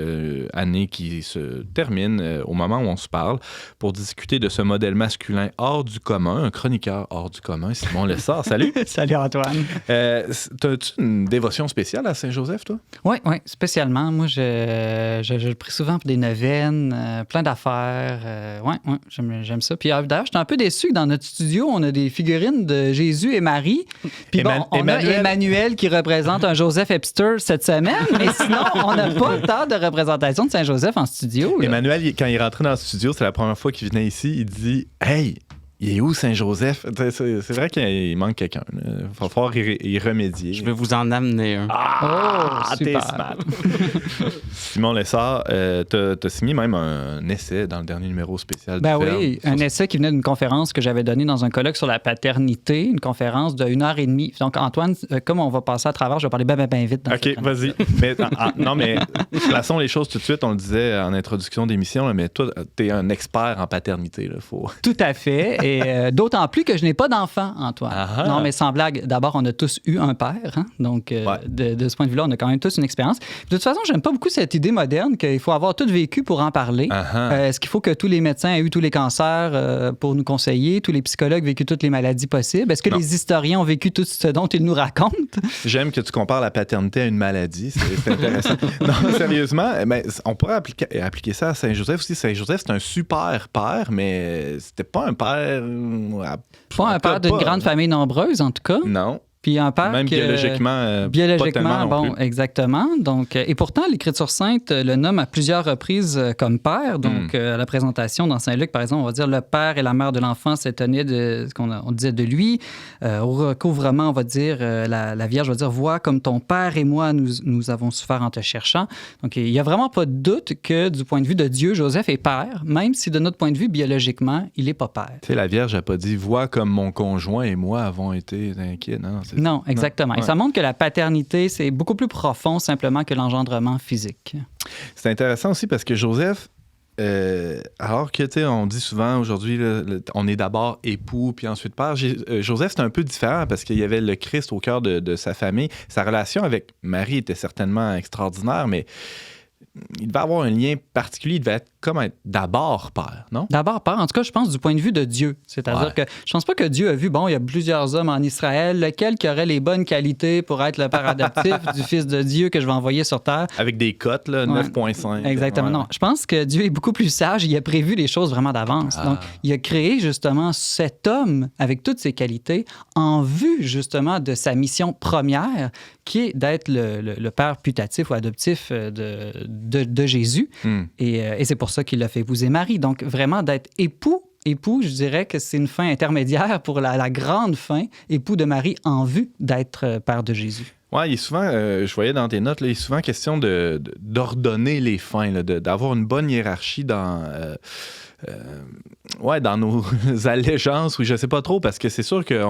année qui se termine au moment où on se parle, pour discuter de ce modèle masculin hors du commun, un chroniqueur hors du commun, Simon Lessard. Salut! Salut Antoine! T'as-tu une dévotion spéciale à Saint-Joseph, toi? Oui, spécialement. Moi, je le prie souvent pour des neuvaines, plein d'affaires. J'aime ça. Puis d'ailleurs, j'étais un peu déçu que dans notre studio, on a des figurines de Jésus et Marie. Puis on a Emmanuel qui représente un Joseph Hipster cette semaine, mais sinon, on n'a pas tant de représentation de Saint-Joseph en studio. Là. Emmanuel, quand il est rentré dans le studio, c'est la première fois qu'il venait ici, il dit « Hey! » Il est où Saint-Joseph? C'est vrai qu'il manque quelqu'un. Il va falloir y remédier. Je vais vous en amener un. T'es smart. Simon Lessard, t'as signé même un essai dans le dernier numéro spécial du oui, un essai qui venait d'une conférence que j'avais donnée dans un colloque sur la paternité, une conférence de 1h30. Donc, Antoine, comme on va passer à travers, je vais parler bien vite. OK, vas-y. Mais plaçons les choses tout de suite. On le disait en introduction d'émission, mais toi, t'es un expert en paternité. Là, Tout à fait. Et d'autant plus que je n'ai pas d'enfant, Antoine. Ah-ha. Non, mais sans blague, d'abord, on a tous eu un père. Hein? Donc, de ce point de vue-là, on a quand même tous une expérience. De toute façon, j'aime pas beaucoup cette idée moderne qu'il faut avoir tout vécu pour en parler. Est-ce qu'il faut que tous les médecins aient eu tous les cancers pour nous conseiller, tous les psychologues aient vécu toutes les maladies possibles? Est-ce que les historiens ont vécu tout ce dont ils nous racontent? J'aime que tu compares la paternité à une maladie. C'est intéressant. Non, sérieusement, on pourrait appliquer ça à Saint-Joseph aussi. Saint-Joseph, c'est un super père, mais c'était pas un père... Pas un père d'une grande famille nombreuse, en tout cas. Non. Puis un père même biologiquement, pas tellement non plus. Exactement. Donc, et pourtant, l'Écriture sainte le nomme à plusieurs reprises comme père. Donc, à la présentation dans Saint-Luc, par exemple, on va dire le père et la mère de l'enfant s'étonnaient de ce qu'on disait de lui. Au recouvrement, on va dire la Vierge va dire « Vois comme ton père et moi, nous avons souffert en te cherchant ». Donc, il n'y a vraiment pas de doute que du point de vue de Dieu, Joseph est père, même si de notre point de vue, biologiquement, il n'est pas père. Tu sais, la Vierge n'a pas dit « Vois comme mon conjoint et moi avons été inquiets ». Non, exactement. Et ça montre que la paternité, c'est beaucoup plus profond simplement que l'engendrement physique. C'est intéressant aussi parce que Joseph, alors que, tu sais, on dit souvent aujourd'hui, on est d'abord époux puis ensuite père. Joseph, c'est un peu différent parce qu'il y avait le Christ au cœur de sa famille. Sa relation avec Marie était certainement extraordinaire, mais il devait avoir un lien particulier. Il devait être comme être d'abord père, non? D'abord père, en tout cas, je pense du point de vue de Dieu. C'est-à-dire que je pense pas que Dieu a vu, il y a plusieurs hommes en Israël, lequel qui aurait les bonnes qualités pour être le père adoptif du Fils de Dieu que je vais envoyer sur terre. Avec des cotes, là, 9,5. Exactement. Non, je pense que Dieu est beaucoup plus sage. Il a prévu les choses vraiment d'avance. Donc, il a créé justement cet homme avec toutes ses qualités en vue justement de sa mission première, qui est d'être le père putatif ou adoptif de Jésus. Et c'est pour ça qu'il l'a fait épouser Marie. Donc, vraiment, d'être époux, je dirais que c'est une fin intermédiaire pour la grande fin, époux de Marie en vue d'être père de Jésus. Oui, il est souvent, je voyais dans tes notes, là, il est souvent question d'ordonner les fins, là, d'avoir une bonne hiérarchie dans nos allégeances, oui, je sais pas trop, parce que c'est sûr que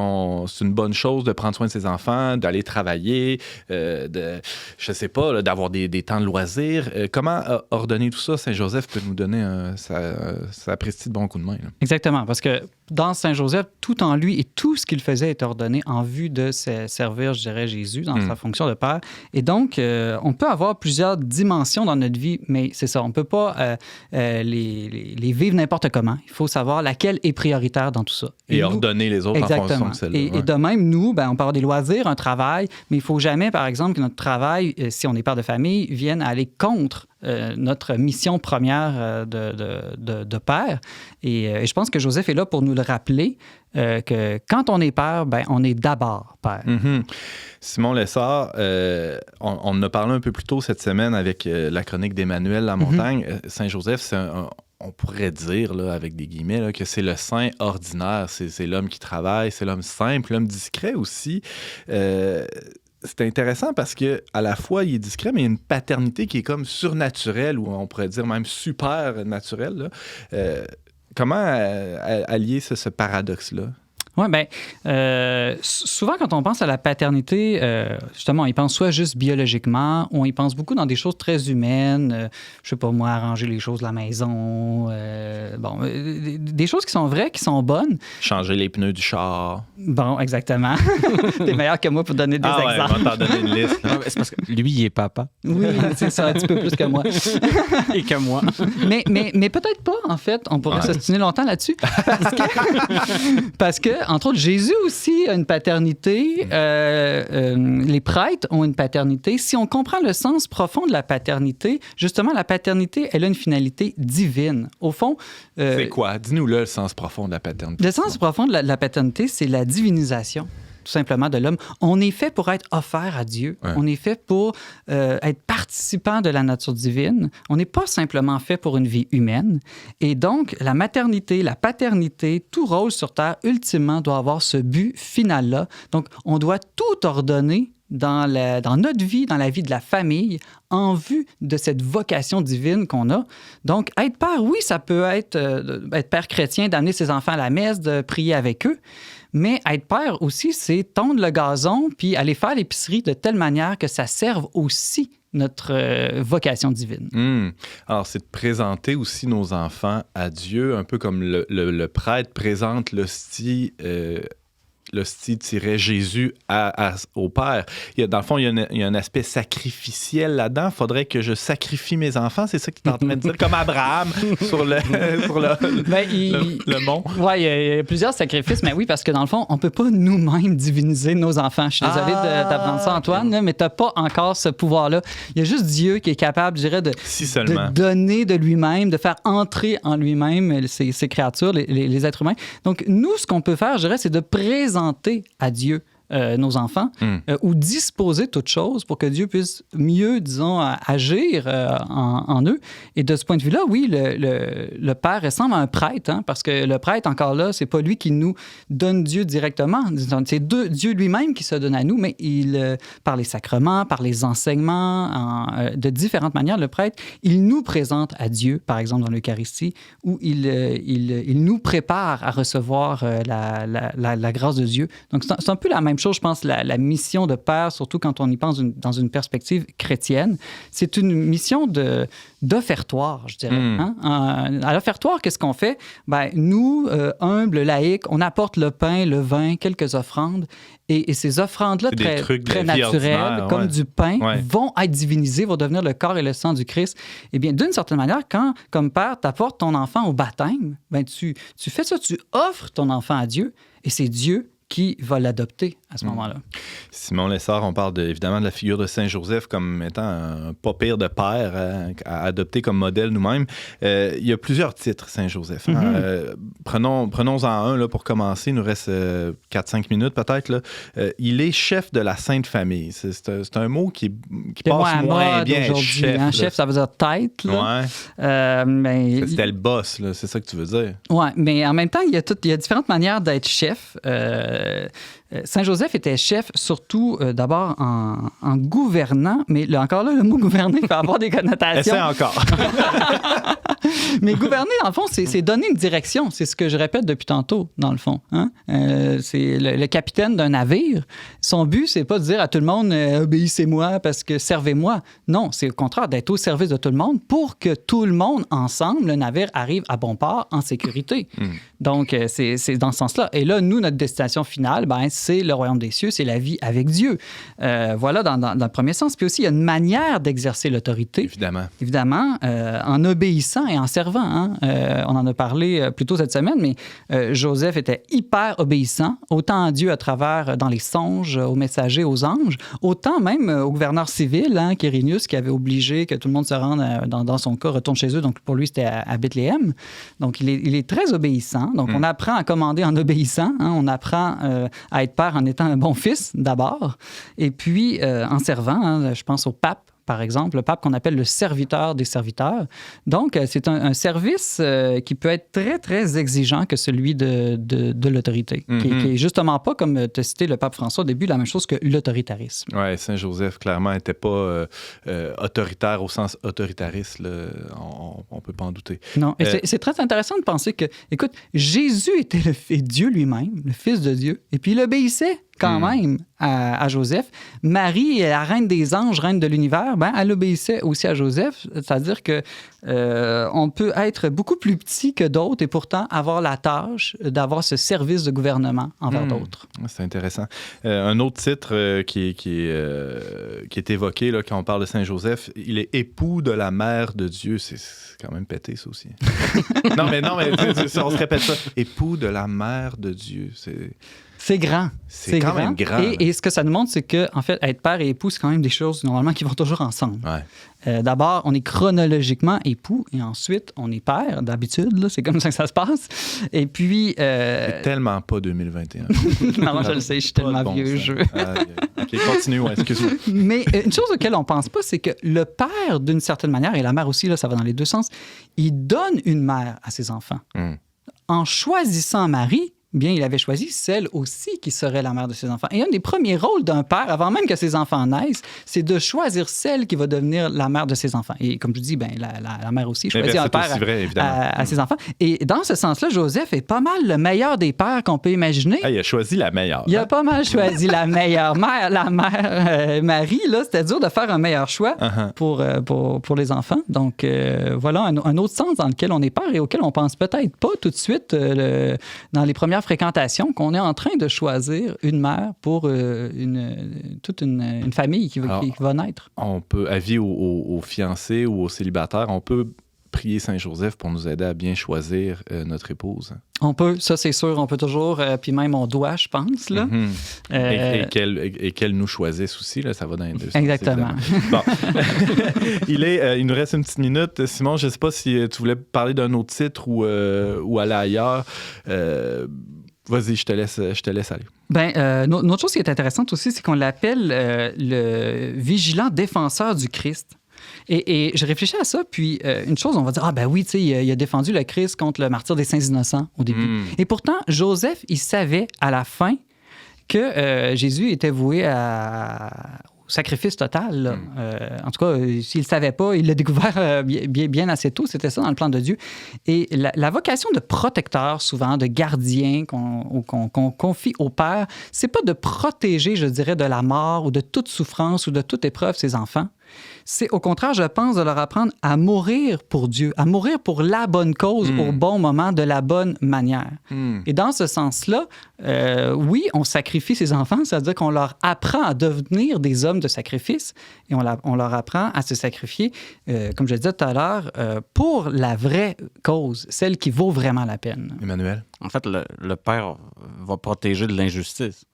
c'est une bonne chose de prendre soin de ses enfants, d'aller travailler, je sais pas, là, d'avoir des temps de loisirs. Comment ordonner tout ça? Saint-Joseph peut nous donner sa prestige de bon coup de main. Là. Exactement, parce que dans Saint-Joseph, tout en lui et tout ce qu'il faisait est ordonné en vue de servir, je dirais, Jésus dans sa fonction de père. Et donc, on peut avoir plusieurs dimensions dans notre vie, mais c'est ça, on peut pas les vivre n'importe comment. Il faut savoir laquelle est prioritaire dans tout ça. Et nous, ordonner les autres exactement. en fonction de celle-là. Et de même, nous, on peut avoir des loisirs, un travail, mais il ne faut jamais, par exemple, que notre travail, si on est père de famille, vienne aller contre notre mission première de père. Et je pense que Joseph est là pour nous le rappeler que quand on est père, on est d'abord père. Mm-hmm. Simon Lessard, on en a parlé un peu plus tôt cette semaine avec la chronique d'Emmanuel Lamontagne. Saint-Joseph, on pourrait dire, là, avec des guillemets, là, que c'est le saint ordinaire. C'est l'homme qui travaille, c'est l'homme simple, l'homme discret aussi. C'est intéressant parce que à la fois, il est discret, mais il y a une paternité qui est comme surnaturelle, ou on pourrait dire même super naturelle. Comment allier ce paradoxe-là? Oui, souvent, quand on pense à la paternité, justement, on y pense soit juste biologiquement, ou on y pense beaucoup dans des choses très humaines. Je sais pas, moi, arranger les choses de la maison. Des choses qui sont vraies, qui sont bonnes. Changer les pneus du char. Bon, exactement. T'es meilleur que moi pour donner des exemples. On va t'en donner une liste. C'est parce que lui, il est papa. Oui, c'est ça, un petit peu plus que moi. Et que moi. Mais peut-être pas, en fait. On pourrait s'ostiner longtemps là-dessus. Parce que entre autres, Jésus aussi a une paternité. Les prêtres ont une paternité. Si on comprend le sens profond de la paternité, justement, la paternité, elle a une finalité divine. Au fond... c'est quoi? Dis-nous-le, le sens profond de la paternité. Le sens profond de la paternité, c'est la divinisation, tout simplement, de l'homme. On est fait pour être offert à Dieu. Ouais. On est fait pour être participant de la nature divine. On n'est pas simplement fait pour une vie humaine. Et donc, la maternité, la paternité, tout rôle sur Terre, ultimement, doit avoir ce but final-là. Donc, on doit tout ordonner dans notre vie, dans la vie de la famille, en vue de cette vocation divine qu'on a. Donc, être père, oui, ça peut être père chrétien, d'amener ses enfants à la messe, de prier avec eux. Mais être père aussi, c'est tondre le gazon puis aller faire l'épicerie de telle manière que ça serve aussi notre vocation divine. Alors, c'est de présenter aussi nos enfants à Dieu, un peu comme le prêtre présente l'hostie Jésus au Père. Dans le fond, il y a un aspect sacrificiel là-dedans. Il faudrait que je sacrifie mes enfants. C'est ça qu'il est en train de dire, comme Abraham sur le mont. Oui, il y a plusieurs sacrifices, mais oui, parce que dans le fond, on ne peut pas nous-mêmes diviniser nos enfants. Je suis désolé d'apprendre ça, Antoine, là, mais tu n'as pas encore ce pouvoir-là. Il y a juste Dieu qui est capable, je dirais, de donner de lui-même, de faire entrer en lui-même ces créatures, les êtres humains. Donc, nous, ce qu'on peut faire, je dirais, c'est de présenter à Dieu nos enfants ou disposer toute chose pour que Dieu puisse mieux, disons, agir en eux. Et de ce point de vue-là, oui, le Père ressemble à un prêtre, hein, parce que le prêtre, encore là, c'est pas lui qui nous donne Dieu directement. C'est Dieu lui-même qui se donne à nous, mais par les sacrements, par les enseignements, de différentes manières, le prêtre, il nous présente à Dieu, par exemple dans l'Eucharistie, où il nous prépare à recevoir la grâce de Dieu. Donc, c'est un peu la même chose, je pense, la mission de père, surtout quand on y pense dans une perspective chrétienne. C'est une mission d'offertoire, je dirais. Hein? À l'offertoire, qu'est-ce qu'on fait? Nous, humbles, laïcs, on apporte le pain, le vin, quelques offrandes. Et ces offrandes-là, très naturelles, comme du pain, vont être divinisées, vont devenir le corps et le sang du Christ. Eh bien, d'une certaine manière, quand, comme père, tu apportes ton enfant au baptême, tu fais ça, tu offres ton enfant à Dieu, et c'est Dieu qui va l'adopter à ce moment-là. Simon Lessard, on parle évidemment de la figure de Saint-Joseph comme étant un pas pire de père à adopter comme modèle nous-mêmes. Il y a plusieurs titres, Saint-Joseph. Prenons-en un là, pour commencer. Il nous reste 4-5 minutes peut-être. Là. Il est chef de la Sainte Famille. C'est un mot qui passe moins bien. Chef, chef, ça veut dire tête. Là. C'était le boss, là. C'est ça que tu veux dire. Oui, mais en même temps, il y a différentes manières d'être chef. Saint-Joseph était chef surtout d'abord en gouvernant, mais là, encore là, le mot gouverner peut avoir des connotations. Essaie encore. Mais gouverner, dans le fond, c'est donner une direction. C'est ce que je répète depuis tantôt, dans le fond. Hein? C'est le capitaine d'un navire. Son but, c'est pas de dire à tout le monde « obéissez-moi parce que servez-moi ». Non, c'est au contraire d'être au service de tout le monde pour que tout le monde, ensemble, le navire arrive à bon port en sécurité. Donc, c'est dans ce sens-là. Et là, nous, notre destination finale, c'est le royaume des cieux, c'est la vie avec Dieu. Voilà dans le premier sens. Puis aussi, il y a une manière d'exercer l'autorité. Évidemment, en obéissant et en servant. Hein. On en a parlé plus tôt cette semaine, mais Joseph était hyper obéissant, autant à Dieu à travers, dans les songes, aux messagers, aux anges, autant même au gouverneur civil, hein, Quirinius, qui avait obligé que tout le monde se rende, dans son cas, retourne chez eux. Donc, pour lui, c'était à Bethléem. Donc, il est très obéissant. Donc, on apprend à commander en obéissant. Hein. On apprend à être père en étant un bon fils, d'abord. Et puis, en servant, hein, je pense au pape, par exemple, le pape qu'on appelle le serviteur des serviteurs. Donc, c'est un service qui peut être très, très exigeant que celui de l'autorité, qui est justement pas, comme tu as cité le pape François au début, la même chose que l'autoritarisme. Oui, Saint-Joseph, clairement, n'était pas autoritaire au sens autoritariste. Là. On ne peut pas en douter. Non, et c'est très intéressant de penser que, écoute, Jésus était Dieu lui-même, le Fils de Dieu, et puis il obéissait quand même à Joseph. Marie, la reine des anges, reine de l'univers, elle obéissait aussi à Joseph. C'est-à-dire que on peut être beaucoup plus petit que d'autres et pourtant avoir la tâche d'avoir ce service de gouvernement envers d'autres. C'est intéressant. Un autre titre qui est évoqué là, quand on parle de Saint-Joseph, il est époux de la mère de Dieu. C'est quand même pété, ça aussi. non, mais on se répète ça. Époux de la mère de Dieu. C'est grand. C'est quand même grand. Et ce que ça nous montre, c'est que, en fait, être père et époux, c'est quand même des choses, normalement, qui vont toujours ensemble. Ouais. D'abord, on est chronologiquement époux et ensuite, on est père, d'habitude. Là, c'est comme ça que ça se passe. Et puis... C'est tellement pas 2021. non, je le sais, je suis tellement vieux jeu. OK, continue, excuse-moi. Mais une chose auquel on pense pas, c'est que le père, d'une certaine manière, et la mère aussi, là, ça va dans les deux sens, il donne une mère à ses enfants. En choisissant Marie, bien, il avait choisi celle aussi qui serait la mère de ses enfants. Et un des premiers rôles d'un père, avant même que ses enfants naissent, c'est de choisir celle qui va devenir la mère de ses enfants. Et comme je dis, la mère aussi choisit un père à ses enfants. Et dans ce sens-là, Joseph est pas mal le meilleur des pères qu'on peut imaginer. Il a choisi la meilleure. Il a pas mal choisi la meilleure mère. La mère Marie, là, c'était dur de faire un meilleur choix pour les enfants. Donc, voilà un autre sens dans lequel on est père et auquel on pense peut-être pas tout de suite dans les premières fréquentation, qu'on est en train de choisir une mère pour toute une famille qui va naître. On peut, avis aux fiancés ou aux célibataires, on peut prier Saint-Joseph pour nous aider à bien choisir notre épouse. On peut, ça c'est sûr, on peut toujours, puis même on doit, je pense. Là. Et qu'elle nous choisisse aussi, là, ça va dans les deux sens. Exactement. Bon. Il nous reste une petite minute. Simon, je ne sais pas si tu voulais parler d'un autre titre ou aller ailleurs. Vas-y, je te laisse aller. Une autre chose qui est intéressante aussi, c'est qu'on l'appelle le vigilant défenseur du Christ. Et je réfléchis à ça, puis une chose, on va dire, oui, tu sais, il a défendu le Christ contre le martyre des saints innocents au début. Et pourtant, Joseph, il savait à la fin que Jésus était voué au sacrifice total. En tout cas, s'il ne le savait pas, il l'a découvert bien assez tôt. C'était ça dans le plan de Dieu. Et la vocation de protecteur, souvent, de gardien qu'on confie au Père, c'est pas de protéger, je dirais, de la mort ou de toute souffrance ou de toute épreuve ses enfants. C'est au contraire, je pense, de leur apprendre à mourir pour Dieu, à mourir pour la bonne cause au bon moment, de la bonne manière. Et dans ce sens-là, oui, on sacrifie ses enfants, c'est-à-dire qu'on leur apprend à devenir des hommes de sacrifice et on leur apprend à se sacrifier, comme je le disais tout à l'heure, pour la vraie cause, celle qui vaut vraiment la peine. Emmanuel? En fait, le père va protéger de l'injustice.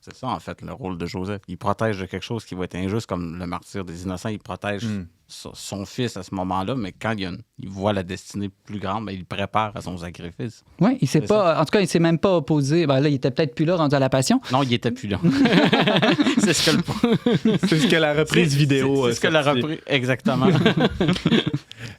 C'est ça, en fait, le rôle de Joseph. Il protège de quelque chose qui va être injuste, comme le martyre des innocents. Il protège son fils à ce moment-là, mais quand il voit la destinée plus grande, il le prépare à son sacrifice. Oui, il s'est pas... En tout cas, il s'est même pas opposé. Là, il était peut-être plus là, rendu à la Passion. Non, il était plus là. C'est ce que la reprise vidéo... C'est ce que la reprise... Exactement.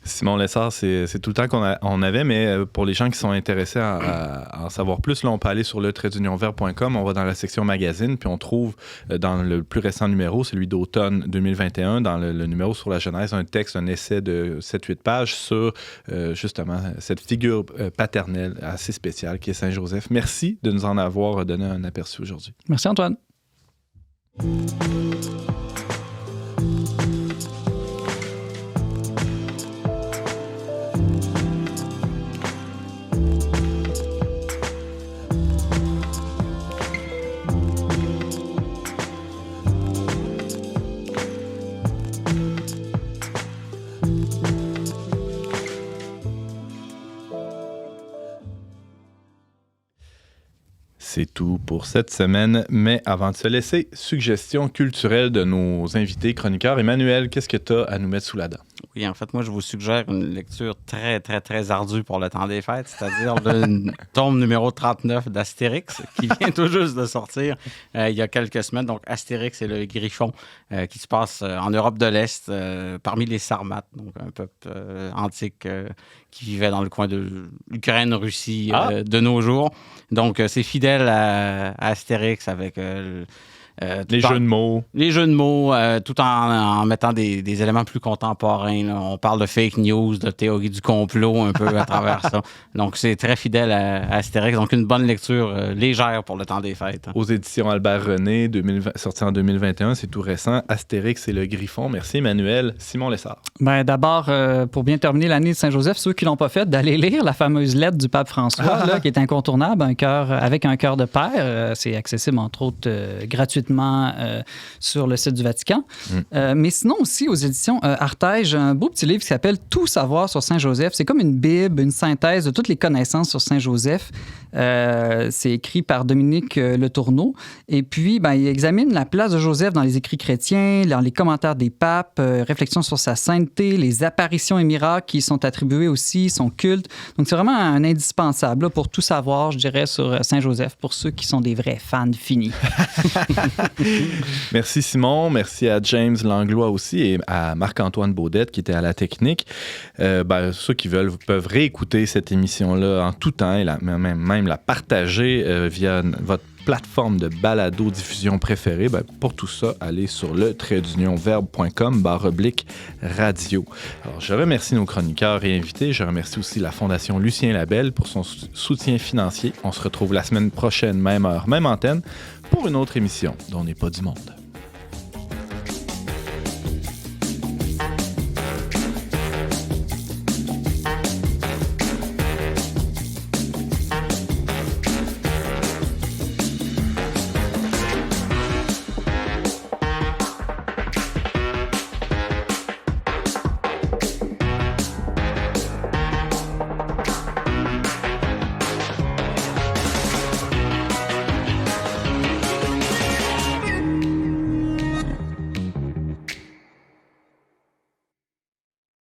Simon Lessard, c'est tout le temps qu'on avait, mais pour les gens qui sont intéressés à en savoir plus, là, on peut aller sur le-unionvert.com, on va dans la section magazine, puis on trouve dans le plus récent numéro, celui d'automne 2021, dans le numéro sur la Genèse, un texte, un essai de 7-8 pages sur justement cette figure paternelle assez spéciale qui est Saint-Joseph. Merci de nous en avoir donné un aperçu aujourd'hui. Merci Antoine. C'est tout pour cette semaine, mais avant de se laisser, suggestion culturelle de nos invités chroniqueurs. Emmanuel, qu'est-ce que tu as à nous mettre sous la dent? Oui, en fait, moi, je vous suggère une lecture très, très, très ardue pour le temps des fêtes, c'est-à-dire le tome numéro 39 d'Astérix, qui vient tout juste de sortir il y a quelques semaines. Donc, Astérix et le Griffon, qui se passe en Europe de l'Est, parmi les Sarmates, donc un peuple antique qui vivait dans le coin de l'Ukraine, Russie, de nos jours. Donc, c'est fidèle à Astérix avec... les jeux de mots. Les jeux de mots, tout en mettant des éléments plus contemporains. Là. On parle de fake news, de théorie du complot un peu à travers ça. Donc, c'est très fidèle à Astérix. Donc, une bonne lecture légère pour le temps des fêtes. Aux éditions Albert René, sorti en 2021, c'est tout récent. Astérix et le Griffon. Merci Emmanuel. Simon Lessard. Ben, d'abord, pour bien terminer l'année de Saint-Joseph, ceux qui ne l'ont pas fait, d'aller lire la fameuse lettre du pape François, là, qui est incontournable, avec un cœur de père. C'est accessible, entre autres, gratuitement sur le site du Vatican. Mais sinon aussi, aux éditions Artege, un beau petit livre qui s'appelle « Tout savoir sur Saint-Joseph ». C'est comme une bible, une synthèse de toutes les connaissances sur Saint-Joseph. C'est écrit par Dominique Le Tourneau. Et puis, il examine la place de Joseph dans les écrits chrétiens, dans les commentaires des papes, réflexions sur sa sainteté, les apparitions et miracles qui sont attribués aussi, son culte. Donc, c'est vraiment un indispensable là, pour tout savoir, je dirais, sur Saint-Joseph, pour ceux qui sont des vrais fans finis. Merci Simon, merci à James Langlois aussi et à Marc-Antoine Baudette qui était à la technique. Ceux qui veulent peuvent réécouter cette émission-là en tout temps et même la partager via votre plateforme de balado-diffusion préférée. Pour tout ça, allez sur le-verbe.com/radio. Alors, je remercie nos chroniqueurs et invités. Je remercie aussi la Fondation Lucien Labelle pour son soutien financier. On se retrouve la semaine prochaine, même heure, même antenne, pour une autre émission dont n'est pas du monde.